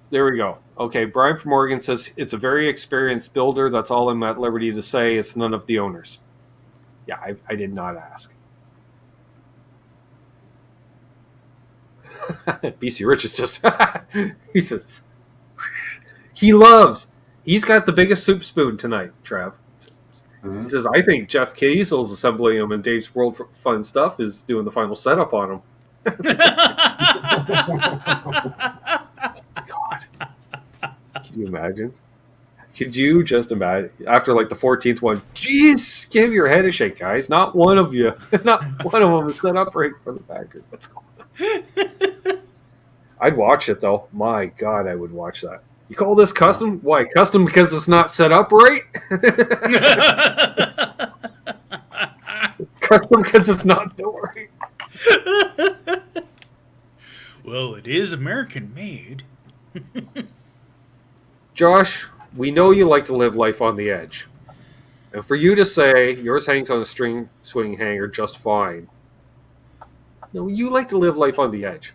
There we go. Okay, Brian from Oregon says, it's a very experienced builder. That's all I'm at liberty to say. It's none of the owners. Yeah, I did not ask. BC Rich is just... he says... He's got the biggest soup spoon tonight, Trev. He says, I think Jeff Kiesel's assembling them and Dave's World Fun Stuff is doing the final setup on them. God. Can you imagine? Could you just imagine? After like the 14th one, jeez, give your head a shake, guys. Not one of you. Not one of them is set up right for the factory. What's going on? I'd watch it, though. My God, I would watch that. You call this custom? Why? Custom because it's not set up right? Custom because it's not built right? Well, it is American made. Josh, we know you like to live life on the edge. And for you to say yours hangs on a string swing hanger just fine. No, you like to live life on the edge.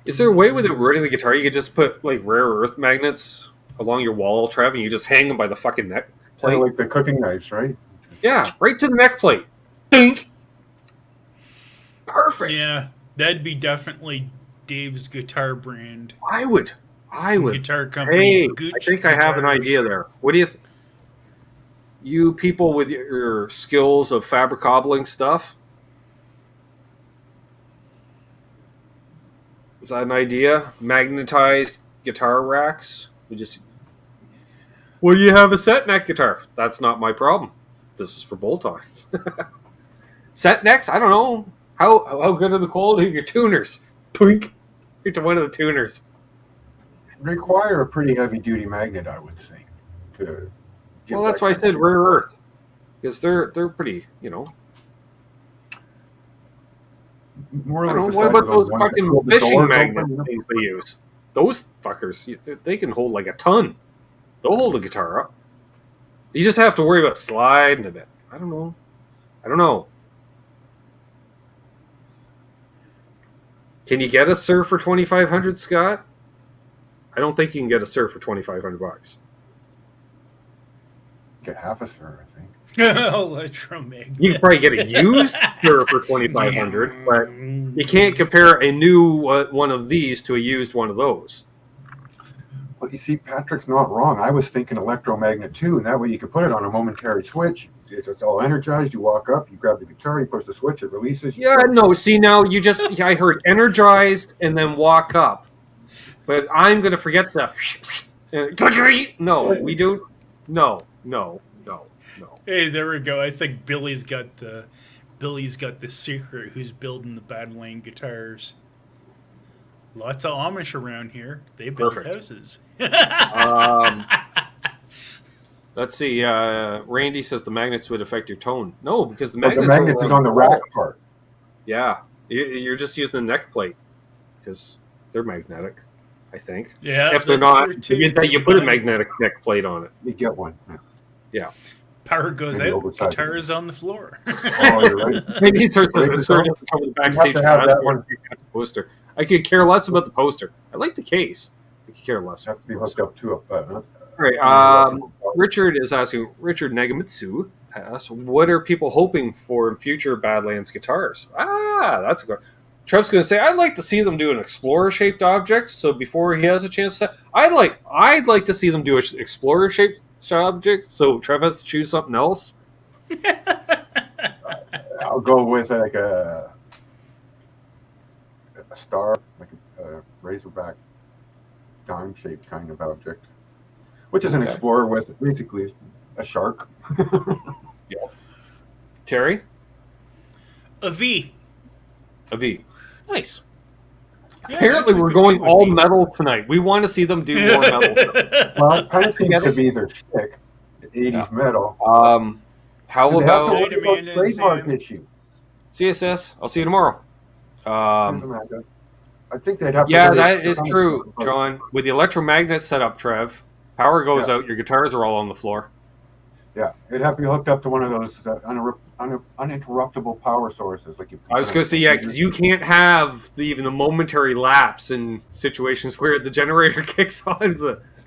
Is there a way with it running the guitar you could just put like rare earth magnets along your wall, Trev, and you just hang them by the fucking neck plate? Kind of like the cooking knives, right? Yeah, right to the neck plate. Dink! Perfect. Yeah, that'd be definitely Dave's guitar brand. I would. Guitar company. Hey, Gooch I think I have an Guitars. idea there. What do you you people with your skills of fabricobbling stuff? Is that an idea? Magnetized guitar racks? Well, you have a set neck guitar. That's not my problem. This is for bolt-ons. Set necks? I don't know. How good are the quality of your tuners? Twink. Into one of the tuners. Require a pretty heavy duty magnet, I would think. To give Well, that's that why I kind said of rare earth. Because they're pretty, you know. More I like don't the know. What size about of those one that fucking hold the fishing doors magnet open. things they use? Those fuckers, they can hold like a ton. They'll hold a guitar up. You just have to worry about sliding a bit. I don't know. Can you get a Sir for $2,500, Scott? I don't think you can get a Sir for $2,500. Get half a stir, I think. Electromagnet. You can probably get a used Sir for $2,500, but you can't compare a new one of these to a used one of those. Well, you see, Patrick's not wrong. I was thinking electromagnet too, and that way you could put it on a momentary switch. It's all energized. You walk up, you grab the guitar, you push the switch, it releases. Yeah, no, see now I heard energized and then walk up. But I'm going to forget the no, we don't. No. Hey, there we go. I think Billy's got the secret. Who's building the Badlands Guitars? Lots of Amish around here. They build Perfect. houses. Let's see. Randy says the magnets would affect your tone. No, because the But magnets, the magnet is on the rack part. Yeah, you're just using the neck plate because they're magnetic. I think. Yeah. If they're that's not, true, too. you put a magnetic neck plate on it. You get one. Yeah. Power goes Maybe out. oversized. Guitar is on the floor. Oh, you're right. Maybe he starts Break to the start tone. to come to the You have backstage to have that one. poster. I could care less about the poster. I like the case. I could care less. Have to be hooked up to a All right. Richard is asking. Richard Nagamitsu asks, "What are people hoping for in future Badlands guitars?" That's a good. Trev's going to say, "I'd like to see them do an explorer-shaped object." So before he has a chance to, I'd like to see them do an explorer-shaped object. So Trev has to choose something else. I'll go with like a star, like a razorback dime-shaped kind of object, which is an Okay. explorer with basically a shark. Terry, A V. a V. Nice. Yeah, Apparently, that's a we're good going would all be. metal tonight. We want to see them do more metal. Well, it kind of seems Together. to be their shtick, the 80s metal. How Do they have to about worry about Amanda and trademark Sam? issue? CSS? I'll see you tomorrow. I think they'd have to Yeah, worry that about is some true, of the- John. With the electromagnet setup, Trev, power goes Yeah. out, your guitars are all on the floor. Yeah, it'd have to be hooked up to one of those uninterruptible power sources. Like you. I was going to say, yeah, because you can't have even the momentary lapse in situations where the generator kicks on.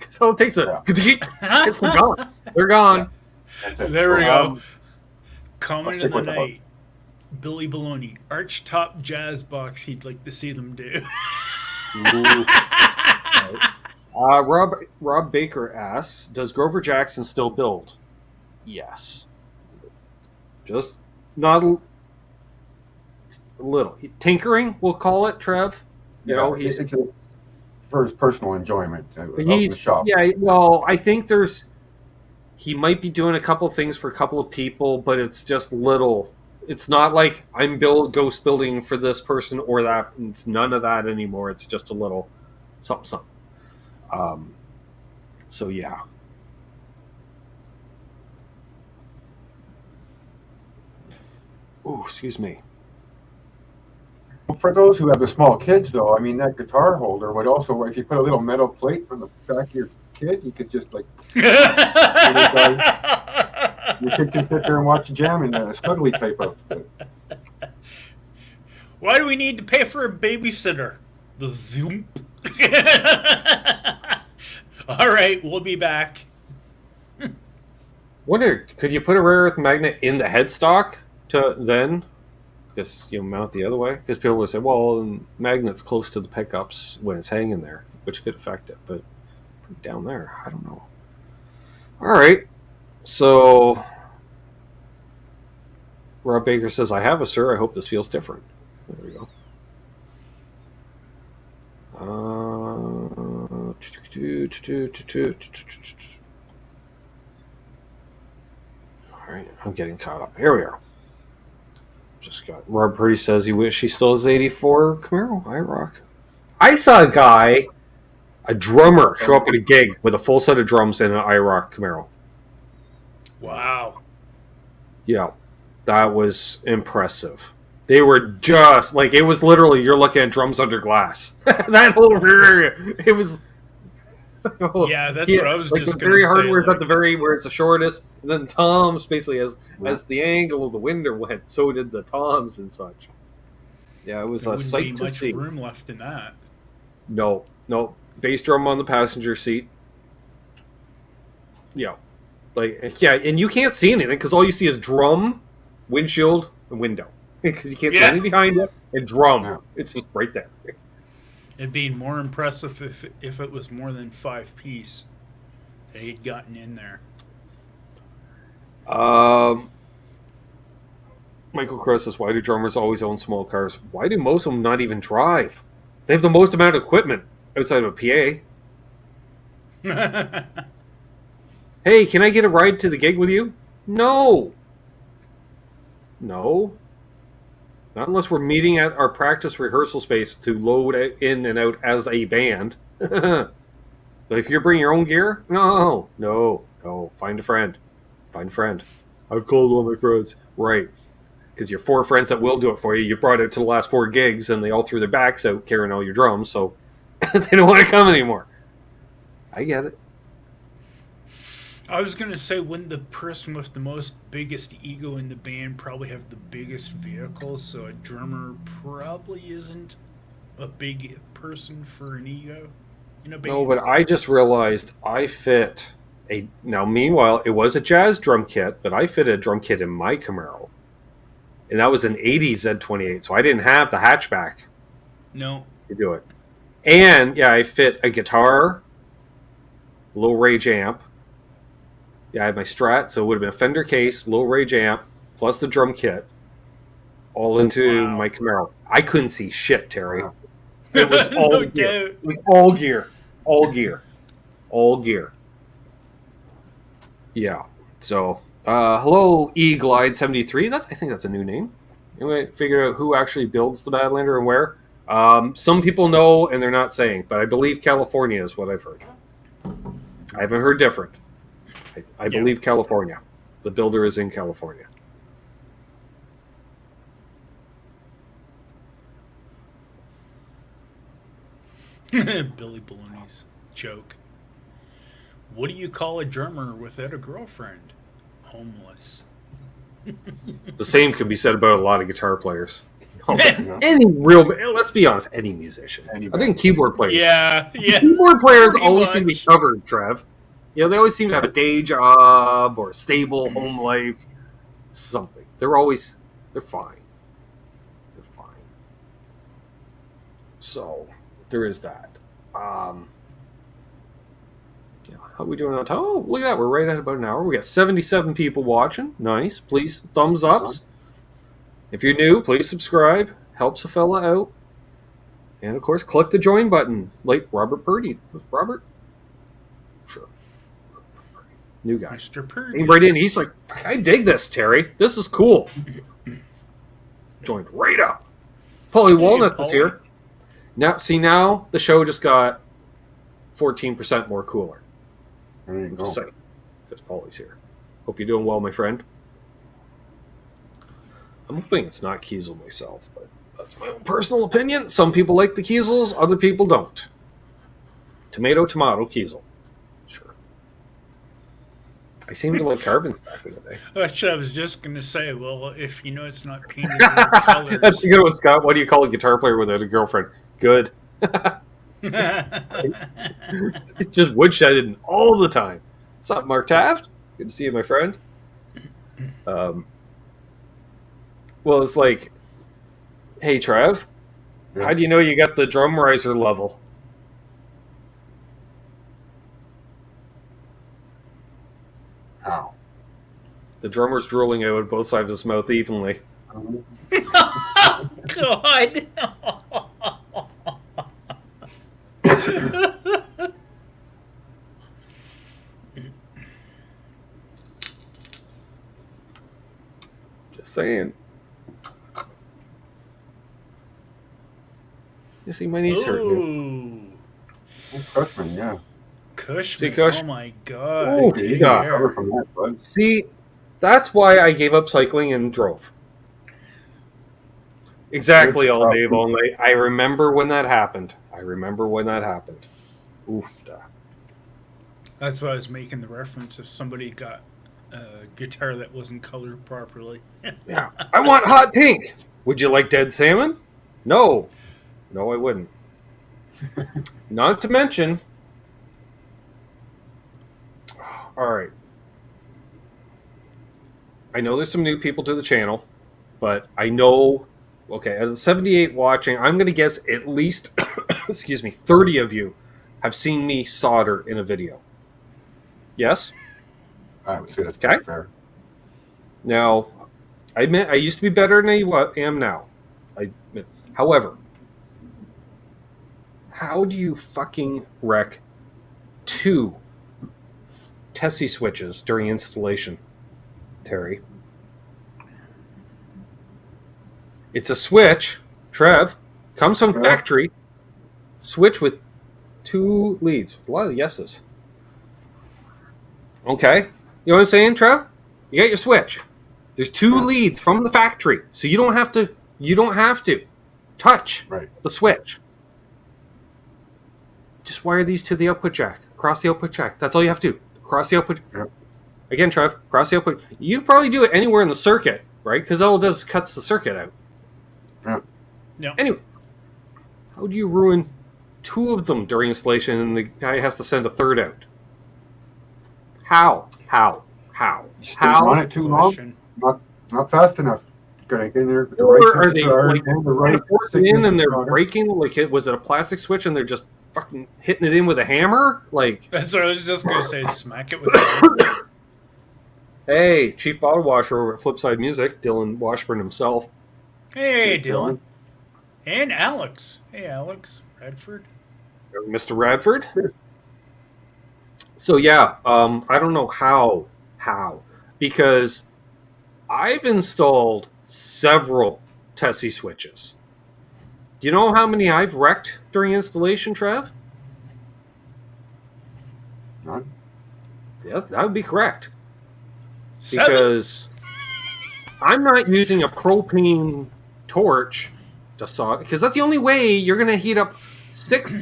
So it takes a. It's gone. They're gone. There we go. I'll Comment stick of the with the night. Billy Baloney, archtop jazz box he'd like to see them do. Rob Baker asks, does Grover Jackson still build? Yes. Just not a little. Tinkering, we'll call it, Trev. You know, he's it's for his personal enjoyment. Out in the shop. yeah, well, I think he might be doing a couple things for a couple of people, but it's just little. It's not like I'm ghost building for this person or that. It's none of that anymore. It's just a little something. So yeah. Ooh, excuse me. For those who have the small kids, though, I mean, that guitar holder would also, if you put a little metal plate on the back of your kid, you could just like, you could just sit there and watch a jam in a snuggly type outfit. Why do we need to pay for a babysitter? The zoom. All right, we'll be back. Wonder, could you put a rare earth magnet in the headstock to then just mount the other way? Because people would say, well, the magnet's close to the pickups when it's hanging there, which could affect it. But down there, I don't know. All right, so Rob Baker says, "I have a sir. I hope this feels different." There we go. All right, I'm getting caught up. Here we are. Just got Rob Purdy says he wish he still has 84 Camaro IROC. I saw a guy, a drummer, show up at a gig with a full set of drums and an IROC Camaro. Wow. Yeah, that was impressive. They were just like, it was literally, you're looking at drums under glass. That whole rear area, it was. Yeah, that's what I was like just the very going to say. hardware is at the very where it's the shortest, and then toms basically as the angle of the window went, so did the toms and such. Yeah, it was there a wouldn't sight be to much see. room left in that. No, bass drum on the passenger seat. Yeah, and you can't see anything because all you see is drum, windshield, and window because you can't see anything behind it, and drum. Yeah. It's just right there. It'd be more impressive if it was more than 5-piece that he'd gotten in there. Michael Cross says, why do drummers always own small cars? Why do most of them not even drive? They have the most amount of equipment outside of a PA. Hey, can I get a ride to the gig with you? No. Not unless we're meeting at our practice rehearsal space to load in and out as a band. But if you're bringing your own gear, no. Find a friend. I've called all my friends. Right. Because your 4 friends that will do it for you, you brought it to the last 4 gigs, and they all threw their backs out carrying all your drums, so they don't want to come anymore. I get it. I was going to say, wouldn't the person with the biggest ego in the band probably have the biggest vehicle, so a drummer probably isn't a big person for an ego in a band? No, but I just realized I fit now, meanwhile, it was a jazz drum kit, but I fit a drum kit in my Camaro. And that was an 80 Z28, so I didn't have the hatchback. No. To do it. And, I fit a guitar, low range amp. I had my Strat, so it would have been a Fender case, low range amp, plus the drum kit, all into my Camaro. I couldn't see shit, Terry. It was all gear. It was all gear. Yeah. So, hello, eGlide73. I think that's a new name. Anyway, figure out who actually builds the Badlander and where. Some people know, and they're not saying, but I believe California is what I've heard. I haven't heard different. I believe California. The builder is in California. Billy Baloney's joke. What do you call a drummer without a girlfriend? Homeless. The same could be said about a lot of guitar players. Let's be honest, any musician. I think keyboard players. Yeah. Keyboard players always seem to be covered, Trev. They always seem to have a day job or a stable home life, something. They're fine. So, there is that. How are we doing on time? Oh, look at that. We're right at about an hour. We got 77 people watching. Nice. Please, thumbs ups. If you're new, please subscribe. Helps a fella out. And, of course, click the join button. Like Robert Purdy. Robert? Sure. New guy. Mr. Purdy. Came right in. He's like, I dig this, Terry. This is cool. Joined right up. Paulie Walnut is here. Now the show just got 14% more cooler. There you go. Just saying, because Paulie's here. Hope you're doing well, my friend. I'm hoping it's not Kiesel myself, but That's my own personal opinion. Some people like the Kiesels, other people don't. Tomato, Kiesel. Sure. I seem to like carbon back in the day. Actually, I was just going to say, well, if you know it's not painted with colors. That's good with Scott. What do you call a guitar player without a girlfriend? Good. Just woodshedded all the time. What's up, Mark Taft? Good to see you, my friend. Well, it's like, hey, Trev, how do you know you got the drum riser level? How? The drummer's drooling out of both sides of his mouth evenly. God. Just saying. You see, my knees hurt. Ooh. Cushman, yeah. Cushman. See, Cush? Oh my God. Oh, You yeah. recover from that, bud. See, that's why I gave up cycling and drove. Exactly, all day, all night. I remember when that happened. Oof. That's why I was making the reference if somebody got a guitar that wasn't colored properly. Yeah. I want hot pink. Would you like dead salmon? No. No, I wouldn't. Not to mention. All right. I know there's some new people to the channel, but I know, okay, out of the 78 watching, I'm going to guess at least, 30 of you have seen me solder in a video. Yes? I would say that's Okay. pretty fair. Now, I admit I used to be better than I am now. I admit. However, how do you fucking wreck 2 Tesi switches during installation, Terry? It's a switch, Trev, comes from factory, switch with 2 leads. A lot of yeses. Okay. You know what I'm saying, Trev? You got your switch. There's 2 leads from the factory, so you don't have to touch the switch. Just wire these to the output jack. Across the output jack. That's all you have to do. Across the output. Yep. Again, Trev, across the output. You probably do it anywhere in the circuit, right? Because all it does is cuts the circuit out. Yeah. No. Anyway, how do you ruin 2 of them during installation and the guy has to send a third out? How? You still run it too long? Not fast enough. Gotta get in there with the right Or are they temperature like and the right forcing in and they're signal. breaking? Like, was it a plastic switch and they're just fucking hitting it in with a hammer? Like, That's what I was just going to say. Smack it with a hey, Chief Bottle Washer over at Flipside Music, Dylan Washburn himself. Hey, Dylan. And Alex. Hey, Alex. Radford. Mr. Radford. So yeah, I don't know how, because I've installed several Tesi switches. Do you know how many I've wrecked during installation, Trev? None. Yeah, that would be correct. 7? Because I'm not using a propane torch to solder, because that's the only way you're going to heat up 6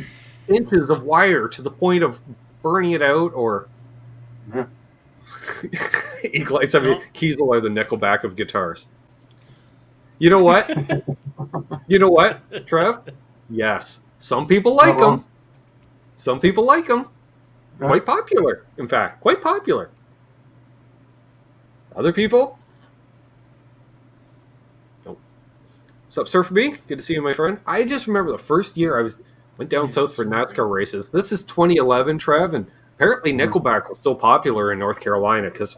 inches of wire to the point of burning it out, or Yeah. Eagle-Eyed 70 Kiesel are the Nickelback of guitars. You know what? You know what, Trev? Yes, some people like them. Some people like them. Yeah. Quite popular, in fact, quite popular. Other people? Nope. What's up, Surfer B? Good to see you, my friend. I just remember the first year I went down south for NASCAR races. This is 2011, Trev, and apparently Nickelback was still popular in North Carolina because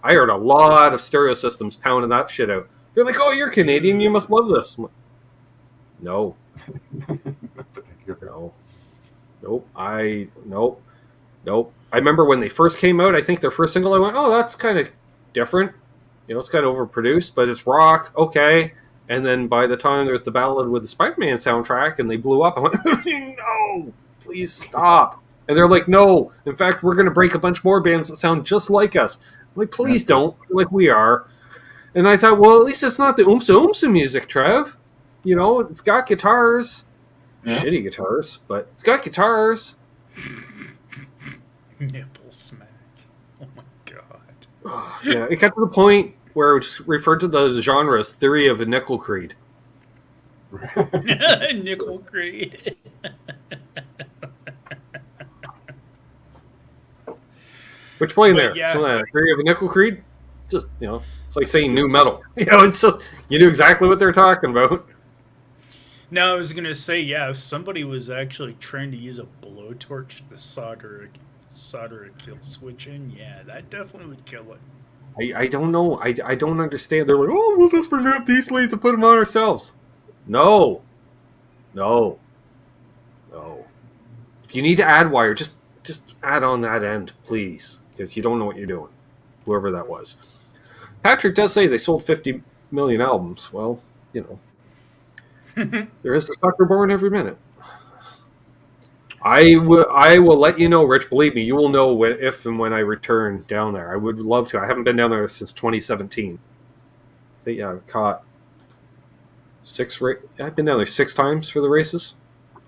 I heard a lot of stereo systems pounding that shit out. They're like, "Oh, you're Canadian, you must love this." I'm like, no. No. Nope. I remember when they first came out, I think their first single, I went, "Oh, that's kind of different. You know, it's kind of overproduced, but it's rock, okay." And then by the time there's the ballad with the Spider-Man soundtrack and they blew up, I went, "No, please stop." And they're like, "No, in fact, we're going to break a bunch more bands that sound just like us." I'm like, please don't, like we are. And I thought, well, at least it's not the oomsa oomsa music, Trev. You know, it's got guitars. Yeah. Shitty guitars, but it's got guitars. Nipple smack. Oh my god. Yeah, it got to the point where it's referred to the genre as theory of a nickel creed. Nickel creed. Which play in But there? yeah. So that theory of a nickel creed? Just, you know, it's like saying new metal. You know, it's just, you knew exactly what they're talking about. No, I was gonna say, yeah, if somebody was actually trying to use a blowtorch to solder a kill switch in, yeah, that definitely would kill it. I don't know. I don't understand. They're like, oh, we'll just remove these leads and put them on ourselves. No. If you need to add wire, just add on that end, please, because you don't know what you're doing. Whoever that was. Patrick does say they sold 50 million albums. Well, you know. There is a sucker born every minute. I will let you know, Rich. Believe me, you will know if and when I return down there. I would love to. I haven't been down there since 2017. I think I've caught I've been down there 6 times for the races.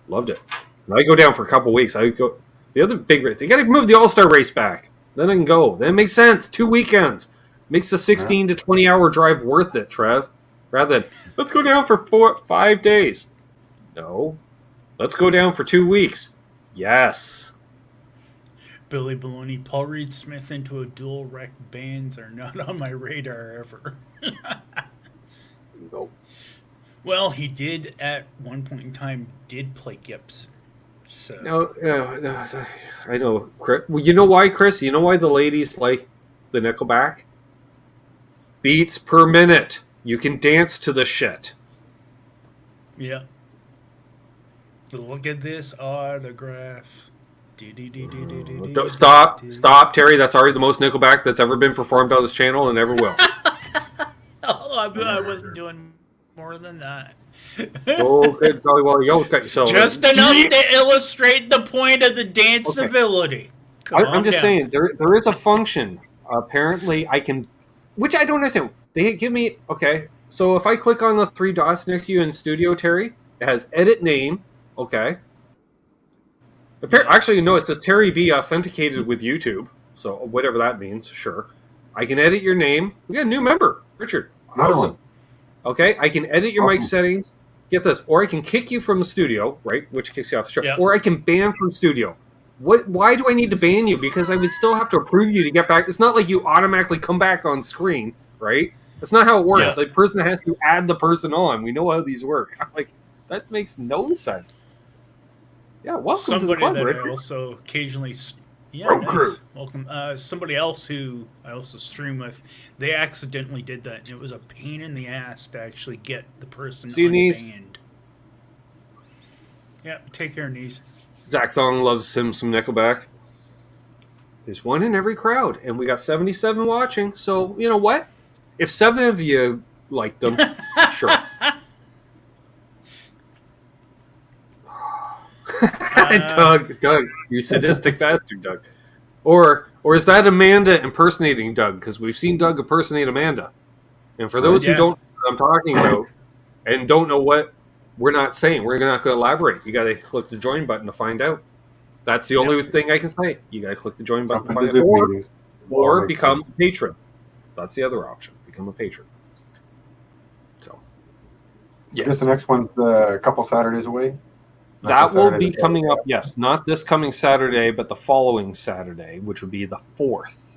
Loved it. When I go down for a couple weeks. I go the other big race. They got to move the All-Star race back. Then I can go. Then it makes sense. 2 weekends makes the 16 to 20 hour drive worth it, Trev. Rather than let's go down for 5 days. No. Let's go down for 2 weeks. Yes. Billy Baloney, Paul Reed Smith into a dual wreck bands are not on my radar ever. Nope. Well, he did at one point in time play Gibson. So No, I know. Chris, well, you know why, Chris? You know why the ladies like the Nickelback? Beats per minute. You can dance to the shit. yeah. Look at this autograph. Don't, stop, Terry. That's already the most Nickelback that's ever been performed on this channel and never will. Oh, I wasn't doing more than that. Oh, good golly, well, okay. So Just enough to illustrate the point of the danceability. I'm just saying there is a function. Apparently, I can, which I don't understand. They give me So if I click on the 3 dots next to you in Studio, Terry, it has edit name. Okay. Actually, no, it says Terry B authenticated with YouTube. So whatever that means, sure. I can edit your name. We got a new member, Richard. Awesome. Okay, I can edit your mic settings. Get this, or I can kick you from the studio, right? Which kicks you off the show. Yep. Or I can ban from studio. Why do I need to ban you? Because I would still have to approve you to get back. It's not like you automatically come back on screen, right? That's not how it works. Yeah. The person has to add the person on. We know how these work. I'm like, that makes no sense. Yeah, welcome to the club, that Richard. I also occasionally, Road crew. Welcome. Somebody else who I also stream with, they accidentally did that, and it was a pain in the ass to actually get the person unbanned. Yeah, take care, knees. Zach Thong loves him some Nickelback. There's one in every crowd, and we got 77 watching. So you know what? If 7 of you like them, sure. Doug, you sadistic bastard, Doug. Or is that Amanda impersonating Doug? Because we've seen Doug impersonate Amanda. And for those who don't know what I'm talking about and don't know what we're not saying, we're not going to elaborate. You got to click the join button to find out. That's the only thing I can say. You got to click the join button to find out. Or become a patron. That's the other option. Become a patron. So, yes. I guess the next one's a couple Saturdays away. That will be coming up, yes. Not this coming Saturday, but the following Saturday, which would be the 4th.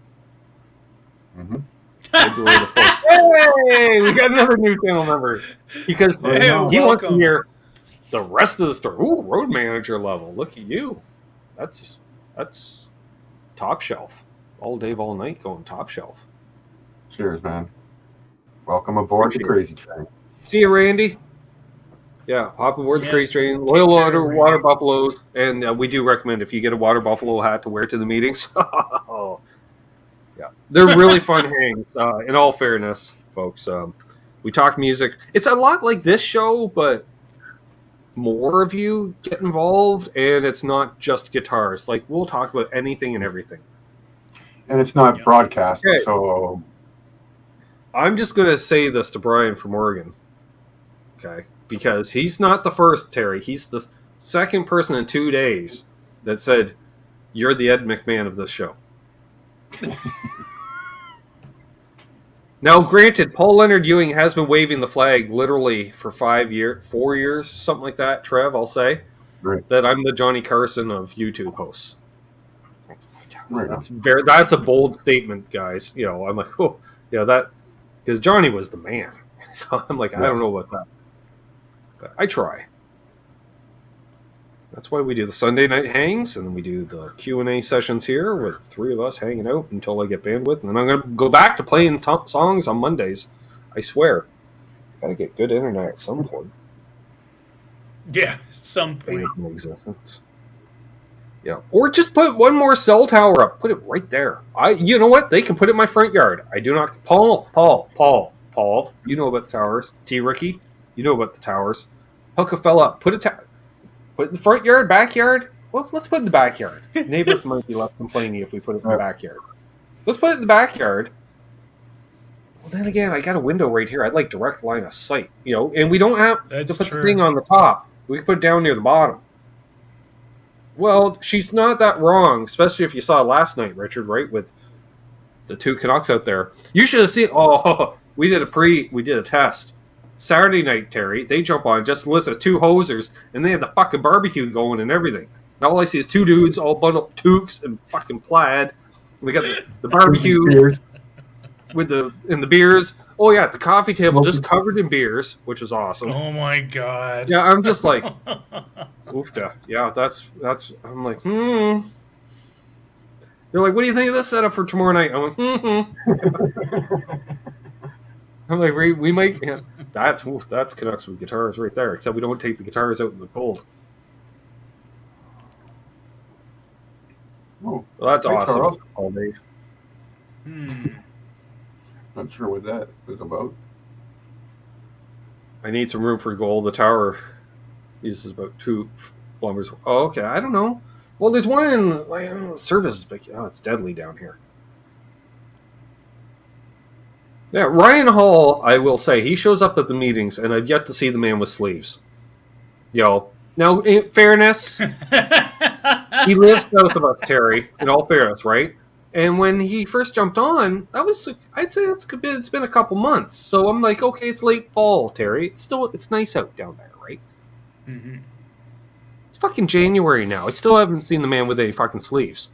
Mm-hmm. February the 4th. Hey, we got another new channel member. Because he wants to hear the rest of the story. Ooh, road manager level. Look at you. That's top shelf. All day, all night going top shelf. Cheers, man. Welcome aboard the Crazy Train. See you, Randy. Yeah, hop aboard the Crazy Train. Loyal water buffaloes. And we do recommend if you get a water buffalo hat to wear to the meetings. Yeah, they're really fun hangs. In all fairness, folks, we talk music. It's a lot like this show, but more of you get involved, and it's not just guitars. Like, we'll talk about anything and everything. And it's not broadcast, so... I'm just going to say this to Brian from Oregon. Okay? because he's not the first, Terry. He's the second person in 2 days that said, "You're the Ed McMahon of this show." Now, granted, Paul Leonard Ewing has been waving the flag literally for 4 years, something like that, Trev, I'll say, Right. that I'm the Johnny Carson of YouTube hosts. Right. That's a bold statement, guys. You know, I'm like, oh, yeah, that, because Johnny was the man. So I'm like, I don't know about that. But I try. That's why we do the Sunday night hangs, and then we do the Q&A sessions here with 3 of us hanging out until I get bandwidth. And then I'm going to go back to playing songs on Mondays. I swear. Gotta get good internet at some point. Yeah, some point. In existence. Yeah. Or just put one more cell tower up. Put it right there. You know what? They can put it in my front yard. I do not... Paul, you know about the towers. T. Ricky, you know about the towers. Hook a fella up. Put it in the front yard, backyard. Well, let's put it in the backyard. Neighbors might be left complaining if we put it in the backyard. Let's put it in the backyard. Well, then again, I got a window right here. I'd like direct line of sight, you know, and we don't have to put the thing on the top. We can put it down near the bottom. Well, she's not that wrong, especially if you saw last night, Richard, right, with the 2 Canucks out there. You should have seen. Oh, we did a test. Saturday night, Terry, they jump on just listen to 2 hosers, and they have the fucking barbecue going and everything. Now all I see is 2 dudes all bundled up toques and fucking plaid. We got the barbecue with the beers. Oh yeah, the coffee table just covered in beers, which was awesome. Oh my god. Yeah, I'm just like, oofda. Yeah, that's. I'm like, They're like, what do you think of this setup for tomorrow night? I'm like, I'm like, we might. Yeah, that's Canucks with guitars right there. Except we don't take the guitars out in the cold. Oh, well, that's awesome. Charles. All Dave. Not sure what that is about. I need some room for gold. The tower uses about 2 kilometers. Oh, okay. I don't know. Well, there's one in service, but it's deadly down here. Yeah, Ryan Hall, I will say, he shows up at the meetings, and I've yet to see the man with sleeves. Yo. Now, in fairness, he lives south of us, Terry, in all fairness, right? And when he first jumped on, I'd say it's been a couple months. So I'm like, okay, it's late fall, Terry. It's nice out down there, right? Mm-hmm. It's fucking January now. I still haven't seen the man with any fucking sleeves.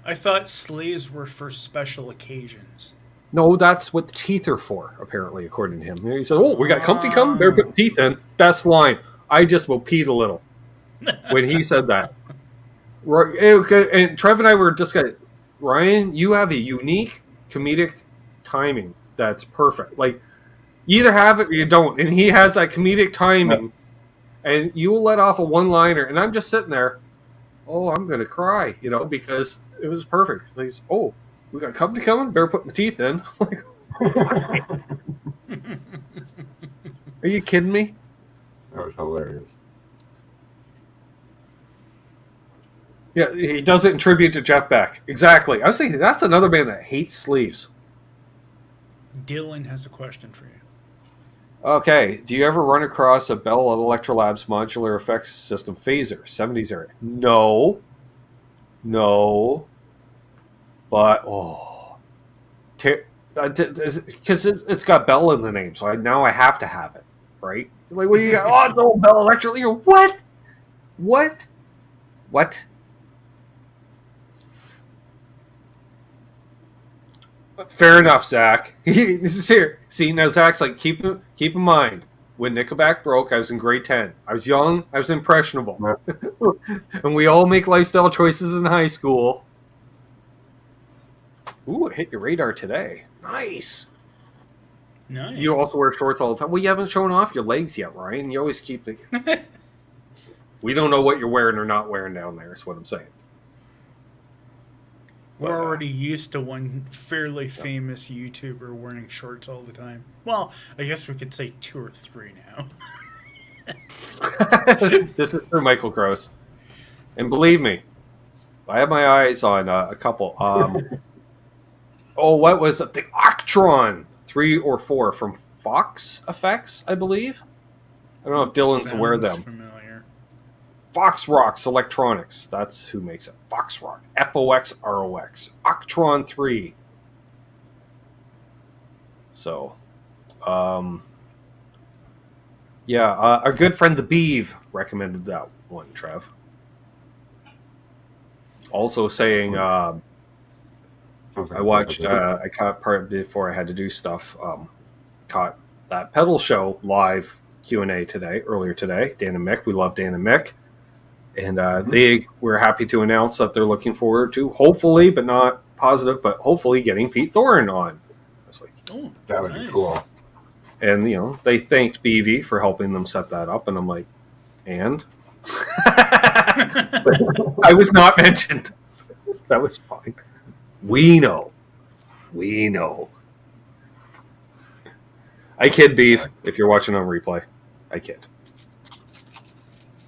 I thought sleeves were for special occasions. No, that's what the teeth are for, apparently, according to him. He said, oh, we got company coming? Better put teeth in. Best line. I just will peed a little when he said that. And Trev and I were discussing, Ryan, you have a unique comedic timing that's perfect. Like, you either have it or you don't. And he has that comedic timing. And you will let off a one-liner. And I'm just sitting there, oh, I'm going to cry, you know, because it was perfect. He's, oh, we got company coming? Better put my teeth in. I'm like, are you kidding me? That was hilarious. Yeah, he does it in tribute to Jeff Beck. Exactly. I was thinking, that's another band that hates sleeves. Dylan has a question for you. Okay. Do you ever run across a Bell Electrolabs modular effects system phaser, 70s era? No. But, because it's got Bell in the name, so now I have to have it, right? Like, what do you got? Oh, it's old Bell Electric. You go, what? Fair enough, Zach. This is here. See, now Zach's like, keep in mind, when Nickelback broke, I was in grade 10. I was young, I was impressionable. And we all make lifestyle choices in high school. Ooh, it hit your radar today. Nice. You also wear shorts all the time. Well, you haven't shown off your legs yet, Ryan. You always keep the... We don't know what you're wearing or not wearing down there, is what I'm saying. We're already used to one fairly famous YouTuber wearing shorts all the time. Well, I guess we could say 2 or 3 now. This is for Michael Gross. And believe me, I have my eyes on a couple. What was it? The Octron 3 or 4 from Fox Effects, I believe. I don't know if Dylan's aware of them. Familiar. Fox Rocks Electronics. That's who makes it. Fox Rock. FOX-ROX. Octron 3. So, yeah, our good friend the Beeve recommended that one, Trev. Also saying, I watched, I caught part before I had to do stuff, caught that pedal show live Q&A earlier today. Dan and Mick, we love Dan and Mick. And they were happy to announce that they're looking forward to, hopefully, but not positive, but hopefully getting Pete Thorne on. I was like, oh, that would be cool. And, you know, they thanked BV for helping them set that up. And I'm like, and? I was not mentioned. That was fine. We know. I kid, Beef, if you're watching on replay. I kid.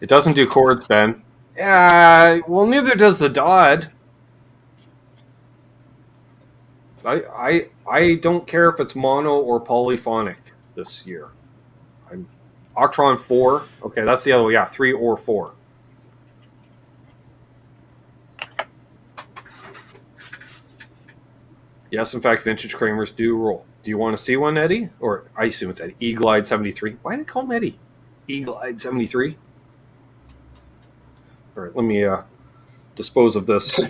It doesn't do chords, Ben. Yeah, well, neither does the Dodd. I don't care if it's mono or polyphonic this year. I'm Octron 4. Okay, that's the other one. Yeah, 3 or 4. Yes, in fact, vintage Kramers do roll. Do you want to see one, Eddie? Or I assume it's Eddie. E-Glide 73. Why do they call him Eddie? E-Glide 73. All right, let me dispose of this.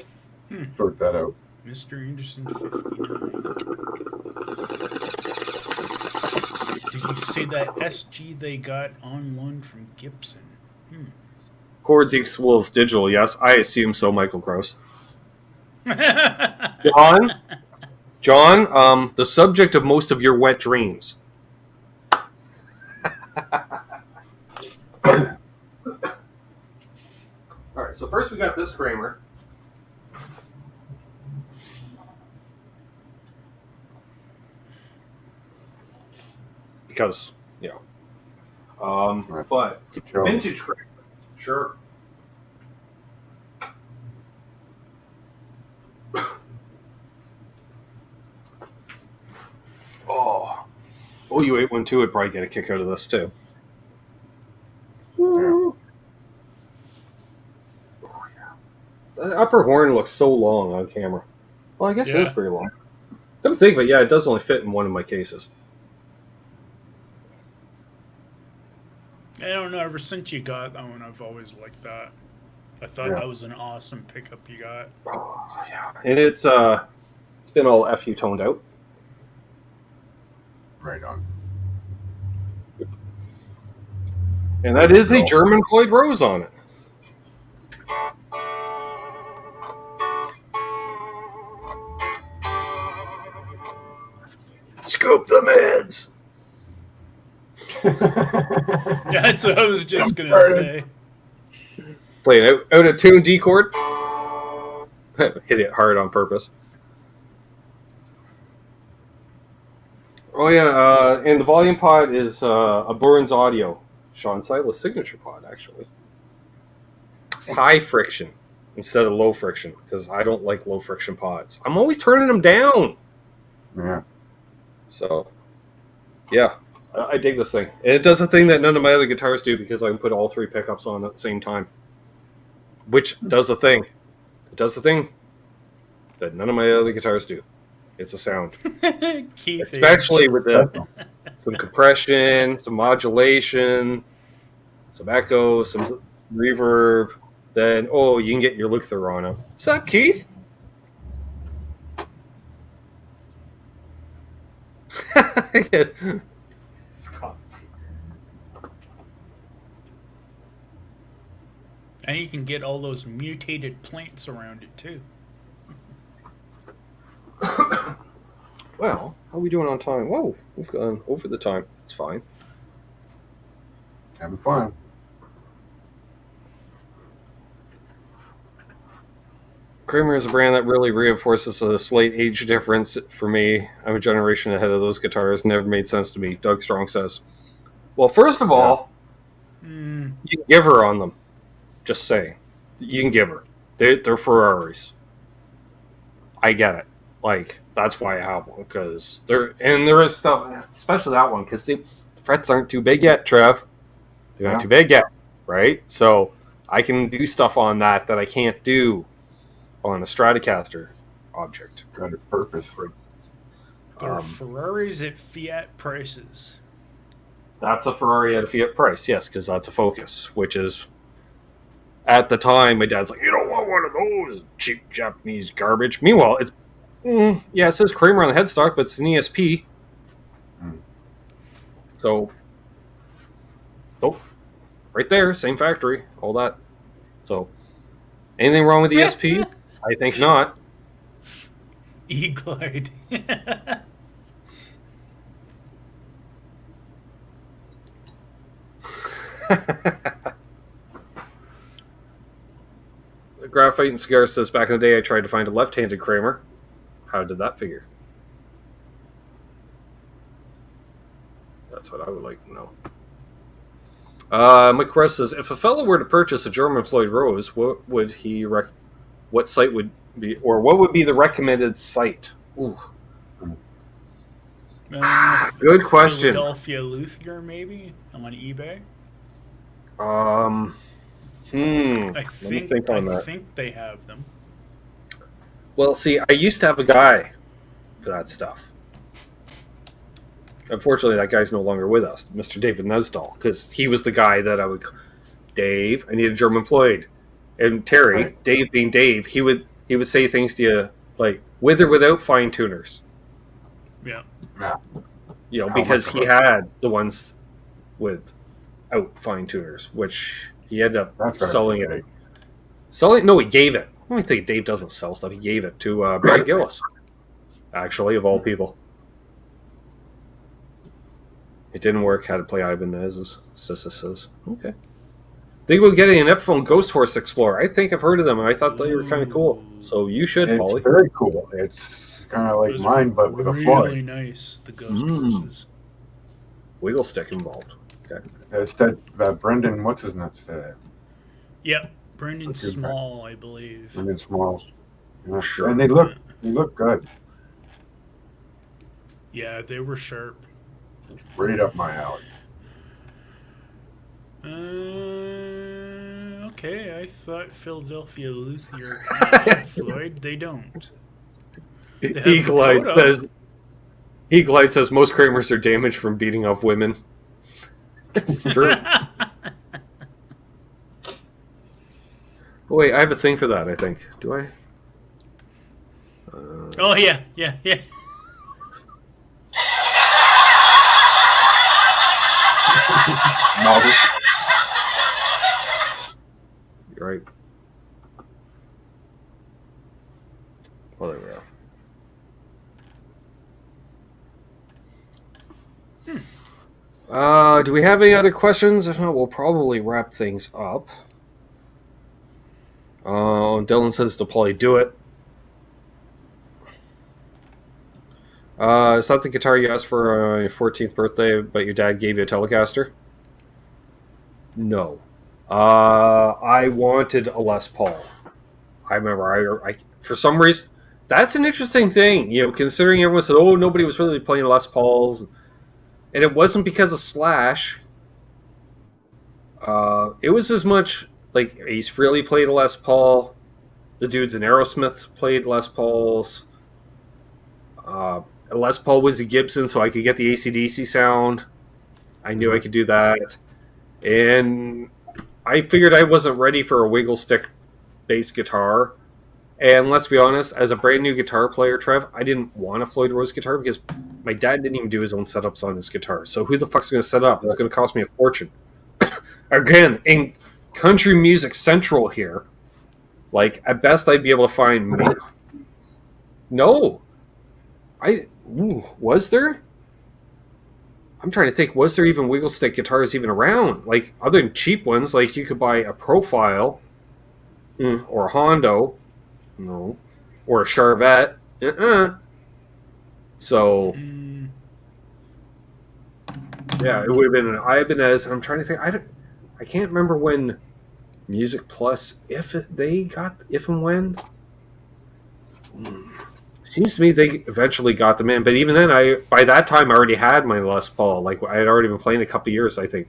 Sort that out. Mr. Anderson 59. Did you say that SG they got on loan from Gibson? Chords equals digital, yes. I assume so, Michael Gross. John, the subject of most of your wet dreams. All right, so first we got this Kramer. Because, you know. But vintage Kramer, sure. Oh, OU812 would probably get a kick out of this too. Yeah. The upper horn looks so long on camera. Well, I guess it is pretty long. Come to think of it, yeah, it does only fit in one of my cases. I don't know. Ever since you got that one, I've always liked that. I thought that was an awesome pickup you got. Oh, yeah. And it's been all FU toned out. Right on. And that is a German Floyd Rose on it. Scoop the meds! Yeah, that's what I was just going to say. Playing out of tune D chord. Hit it hard on purpose. Oh yeah, and the volume pod is a Burns Audio Sean Silas signature pod, actually. High friction instead of low friction, because I don't like low friction pods. I'm always turning them down. Yeah. So, yeah, I dig this thing. And it does a thing that none of my other guitars do, because I can put all 3 pickups on at the same time. Which does the thing. It does the thing that none of my other guitars do. It's a sound. Especially with some compression, some modulation, some echo, some reverb. Then, you can get your look-through on them. What's up, Keith? And you can get all those mutated plates around it, too. Well, how are we doing on time? Whoa, we've gone over the time. That's fine. Having fun. Kramer is a brand that really reinforces a slight age difference for me. I'm a generation ahead of those guitars. Never made sense to me, Doug Strong says. Well, first of all, you can give her on them. Just saying. You can give her. They're Ferraris. I get it. Like, that's why I have one, because there is stuff, especially that one, because the frets aren't too big yet, Trev. They're not too big yet, right? So I can do stuff on that I can't do on a Stratocaster object. Got a purpose. For instance. They're Ferraris at Fiat prices. That's a Ferrari at a Fiat price, yes, because that's a Focus, which is, at the time, my dad's like, you don't want one of those cheap Japanese garbage. Meanwhile, it's, it says Kramer on the headstock, but it's an ESP. So, right there, same factory, all that. So, anything wrong with the ESP? I think not. E-Glide. Graphite and Cigar says, back in the day I tried to find a left-handed Kramer. How did that figure? That's what I would like to know. Mike Kress says, if a fellow were to purchase a German Floyd Rose, what would he what site would be, or what would be the recommended site? Ooh. Good question. Philadelphia Luthier, maybe on eBay. I think they have them. Well, see, I used to have a guy for that stuff. Unfortunately, that guy's no longer with us, Mr. David Nesdall, because he was the guy that I would, Dave, I need a German Floyd. And Terry, right. Dave being Dave, he would say things to you like, with or without fine tuners. Yeah. You know, because he had the ones without fine tuners, which he ended up selling it. No, he gave it. I don't think Dave doesn't sell stuff. He gave it to Brad Gillis, actually, of all people. It didn't work. Had to play Ibanez's. Sissa says, okay. Think about getting an Epiphone Ghost Horse Explorer. I think I've heard of them, and I thought they were kind of cool. So you should, Paulie. It's very cool. It's kind of like those mine, but with a Floyd. Really nice, the Ghost Horses. Wiggle stick involved. Okay. It's that Brendan, what's his nuts? Yep, Brendan Small, I believe. Brendan Smalls. Yeah. Sure. And they look good. Yeah, they were sharp. Right up my alley. Okay, I thought Philadelphia Luthier had Floyd. They don't. Eagle-Eyed says most Kramers are damaged from beating off women. It's true. Wait, I have a thing for that, I think. Do I? Oh, yeah. Novel. You're right. Well, there we go. Do we have any other questions? If not, we'll probably wrap things up. Dylan says to Paulie, do it. Is that the guitar you asked for your 14th birthday, but your dad gave you a Telecaster? No. I wanted a Les Paul. I remember I for some reason, that's an interesting thing, you know, considering everyone said, oh, nobody was really playing Les Pauls. And it wasn't because of Slash. It was as much like Ace Frehley played a Les Paul. The dudes in Aerosmith played Les Pauls. Les Paul was a Gibson, so I could get the AC/DC sound. I knew I could do that. And I figured I wasn't ready for a wiggle stick bass guitar. And let's be honest, as a brand new guitar player, Trev, I didn't want a Floyd Rose guitar because my dad didn't even do his own setups on his guitar. So who the fuck's going to set up? It's going to cost me a fortune. Again, in country music central here, like at best I'd be able to find me. No. Was there? I'm trying to think, was there even wiggle stick guitars even around? Like, other than cheap ones, like you could buy a Profile or a Hondo, no, or a Charvette. So, yeah, it would have been an Ibanez. And I'm trying to think, I can't remember when Music Plus, if and when. Seems to me they eventually got them in, but even then, by that time I already had my Les Paul. Like I had already been playing a couple years, I think.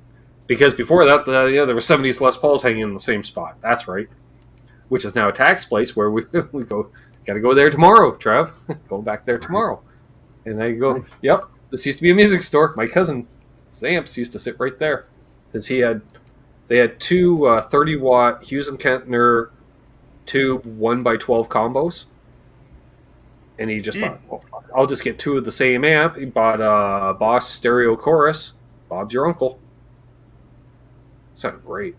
Because before that, there were 70s Les Pauls hanging in the same spot. That's right. Which is now a tax place where we go. Got to go there tomorrow, Trev. Go back there tomorrow. And I go, yep, this used to be a music store. My cousin Zamps used to sit right there because they had two 30-watt Hughes and Kentner tube 1x12 combos, and he just thought, well, I'll just get two of the same amp. He bought a Boss Stereo Chorus. Bob's your uncle. Sounded great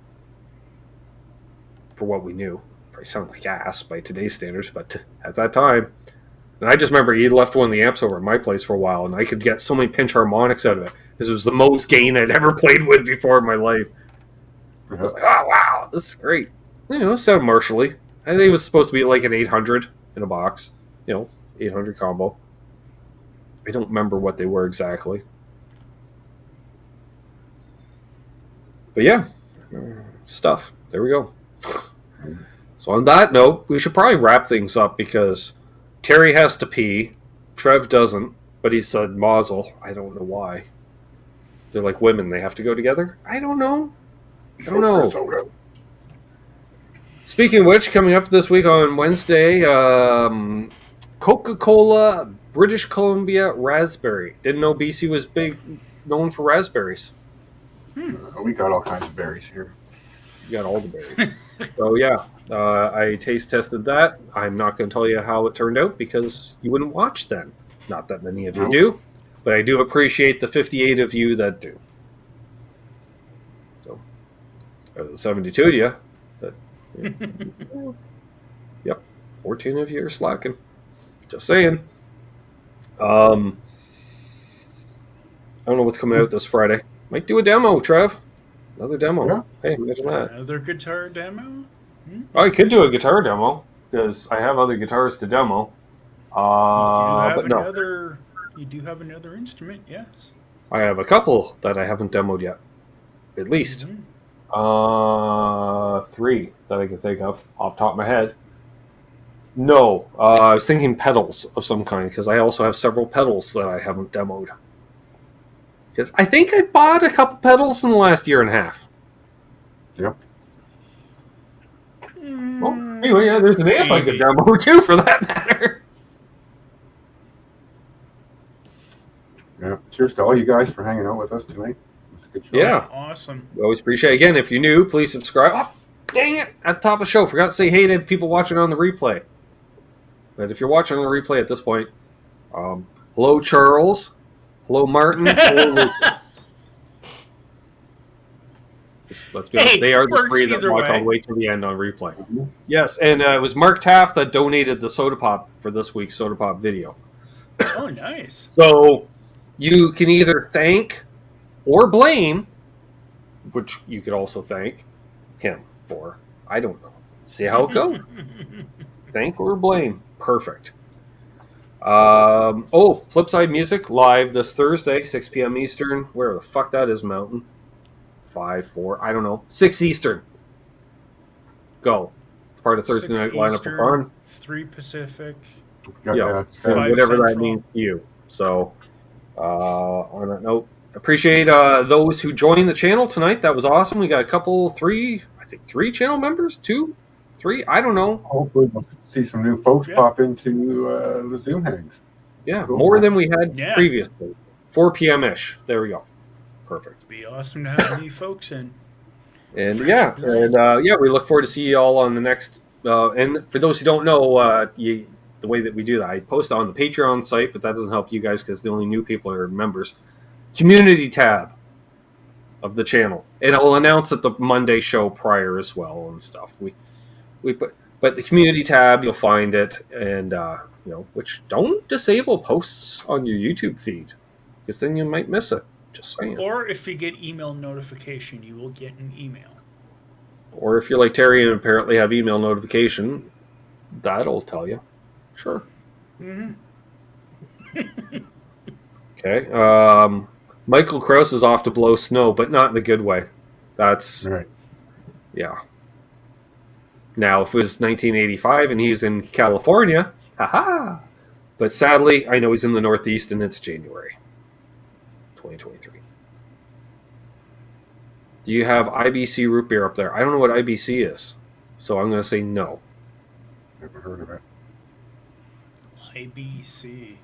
for what we knew. Probably sounded like ass by today's standards, but at that time. And I just remember he left one of the amps over at my place for a while, and I could get so many pinch harmonics out of it. This was the most gain I'd ever played with before in my life. I was like, oh, wow, this is great. It sounded Marshall-y. I think it was supposed to be like an 800 in a box. 800 combo. I don't remember what they were exactly. But yeah, stuff. There we go. So on that note, we should probably wrap things up because Terry has to pee. Trev doesn't, but he said mazel. I don't know why. They're like women. They have to go together? I don't know. Speaking of which, coming up this week on Wednesday, Coca-Cola British Columbia Raspberry. Didn't know BC was known for raspberries. We got all kinds of berries here. You got all the berries. So yeah, I taste tested that. I'm not going to tell you how it turned out because you wouldn't watch then. Not that many of you do, but I do appreciate the 58 of you that do. So, 72 of you. But, yep, 14 of you are slacking. Just saying. I don't know what's coming out this Friday. Might do a demo, Trev. Another demo. Yeah. Hey, imagine that. Another guitar demo? I could do a guitar demo because I have other guitars to demo. You do have another instrument, yes. I have a couple that I haven't demoed yet. At least. 3 that I can think of off the top of my head. No, I was thinking pedals of some kind because I also have several pedals that I haven't demoed. Because I think I bought a couple pedals in the last year and a half. Yep. Well, anyway, yeah, there's an amp I could demo too, for that matter. Yeah. Cheers to all you guys for hanging out with us tonight. It was a good show. Yeah. Awesome. We always appreciate it. Again, if you're new, please subscribe. Oh, dang it! At the top of the show, forgot to say hey to people watching on the replay. But if you're watching on the replay at this point, hello, Charles. Hello, Martin. Hello, Lucas. Let's be honest, they are the three that watch all the way to the end on replay. Mm-hmm. Yes, and it was Mark Taft that donated the Soda Pop for this week's Soda Pop video. Oh, nice. So you can either thank or blame, which you could also thank him for. I don't know. See how it goes. Thank or blame. Perfect. Flipside Music live this Thursday, 6 p.m. Eastern. Where the fuck that is, Mountain? 5, 4, I don't know. 6 Eastern. Go. It's part of Thursday night lineup for fun. 3 Pacific. Yeah, whatever that means to you. So, on that note, appreciate those who joined the channel tonight. That was awesome. We got a couple, 3 channel members, 2, 3, I don't know. Hopefully we'll see some new folks pop into the Zoom hangs. Yeah, cool. More than we had previously. 4 p.m.-ish. There we go. Perfect. It'd be awesome to have new folks in. And we look forward to see you all on the next. And for those who don't know, the way that we do that, I post on the Patreon site, but that doesn't help you guys because the only new people are members. Community tab of the channel, and I'll announce at the Monday show prior as well and stuff. We put, but the community tab, you'll find it, and which don't disable posts on your YouTube feed because then you might miss it. Just saying. Or if you get email notification, you will get an email. Or if you're like Terry and apparently have email notification, that'll tell you. Sure. Mm-hmm. Okay. Michael Krause is off to blow snow, but not in the good way. That's right. Yeah. Now, if it was 1985 and he's in California, haha. But sadly, I know he's in the Northeast and it's January 2023. Do you have IBC root beer up there? I don't know what IBC is, so I'm going to say no. Never heard of it. IBC.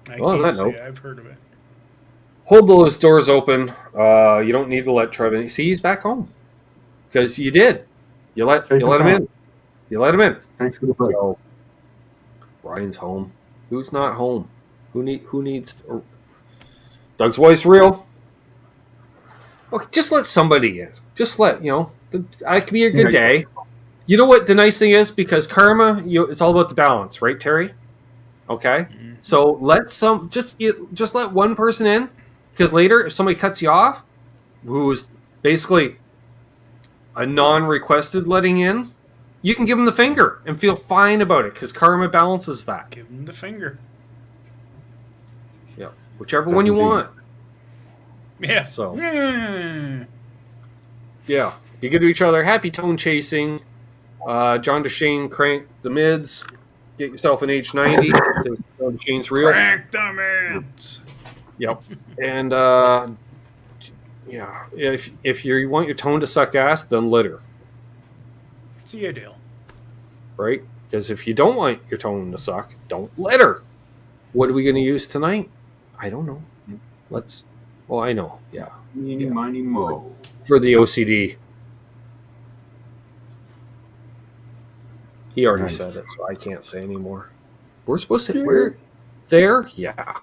I Well, on can't that say note- I've heard of it. Hold those doors open. You don't need to let Trev in. See, he's back home because you did. You let Safe him and in. You let him in. Thanks for the break. So Ryan's home. Who's not home? Who needs? Doug's voice real. Okay, just let somebody in. Just let it could be a good day. You know what the nice thing is, because karma, it's all about the balance, right, Terry? Okay, so just let one person in, because later if somebody cuts you off, who's basically a non-requested letting in, you can give them the finger and feel fine about it, because karma balances that. Give him the finger. Yeah, whichever one you want. Yeah. So. Yeah. Yeah, you give to each other. Happy tone chasing. John DeShane crank the mids. Get yourself an H90 because John DeShane's real. Crank the mids. Yep. And yeah, if you want your tone to suck ass, then litter, See ya, Dale. right? Because if you don't want your tone to suck, don't litter. What are we going to use tonight? I don't know. Well, I know. Yeah. Meeny, miny, mo. For the OCD. He already Nice. said it, so I can't say anymore. We're supposed to. We're there? Yeah.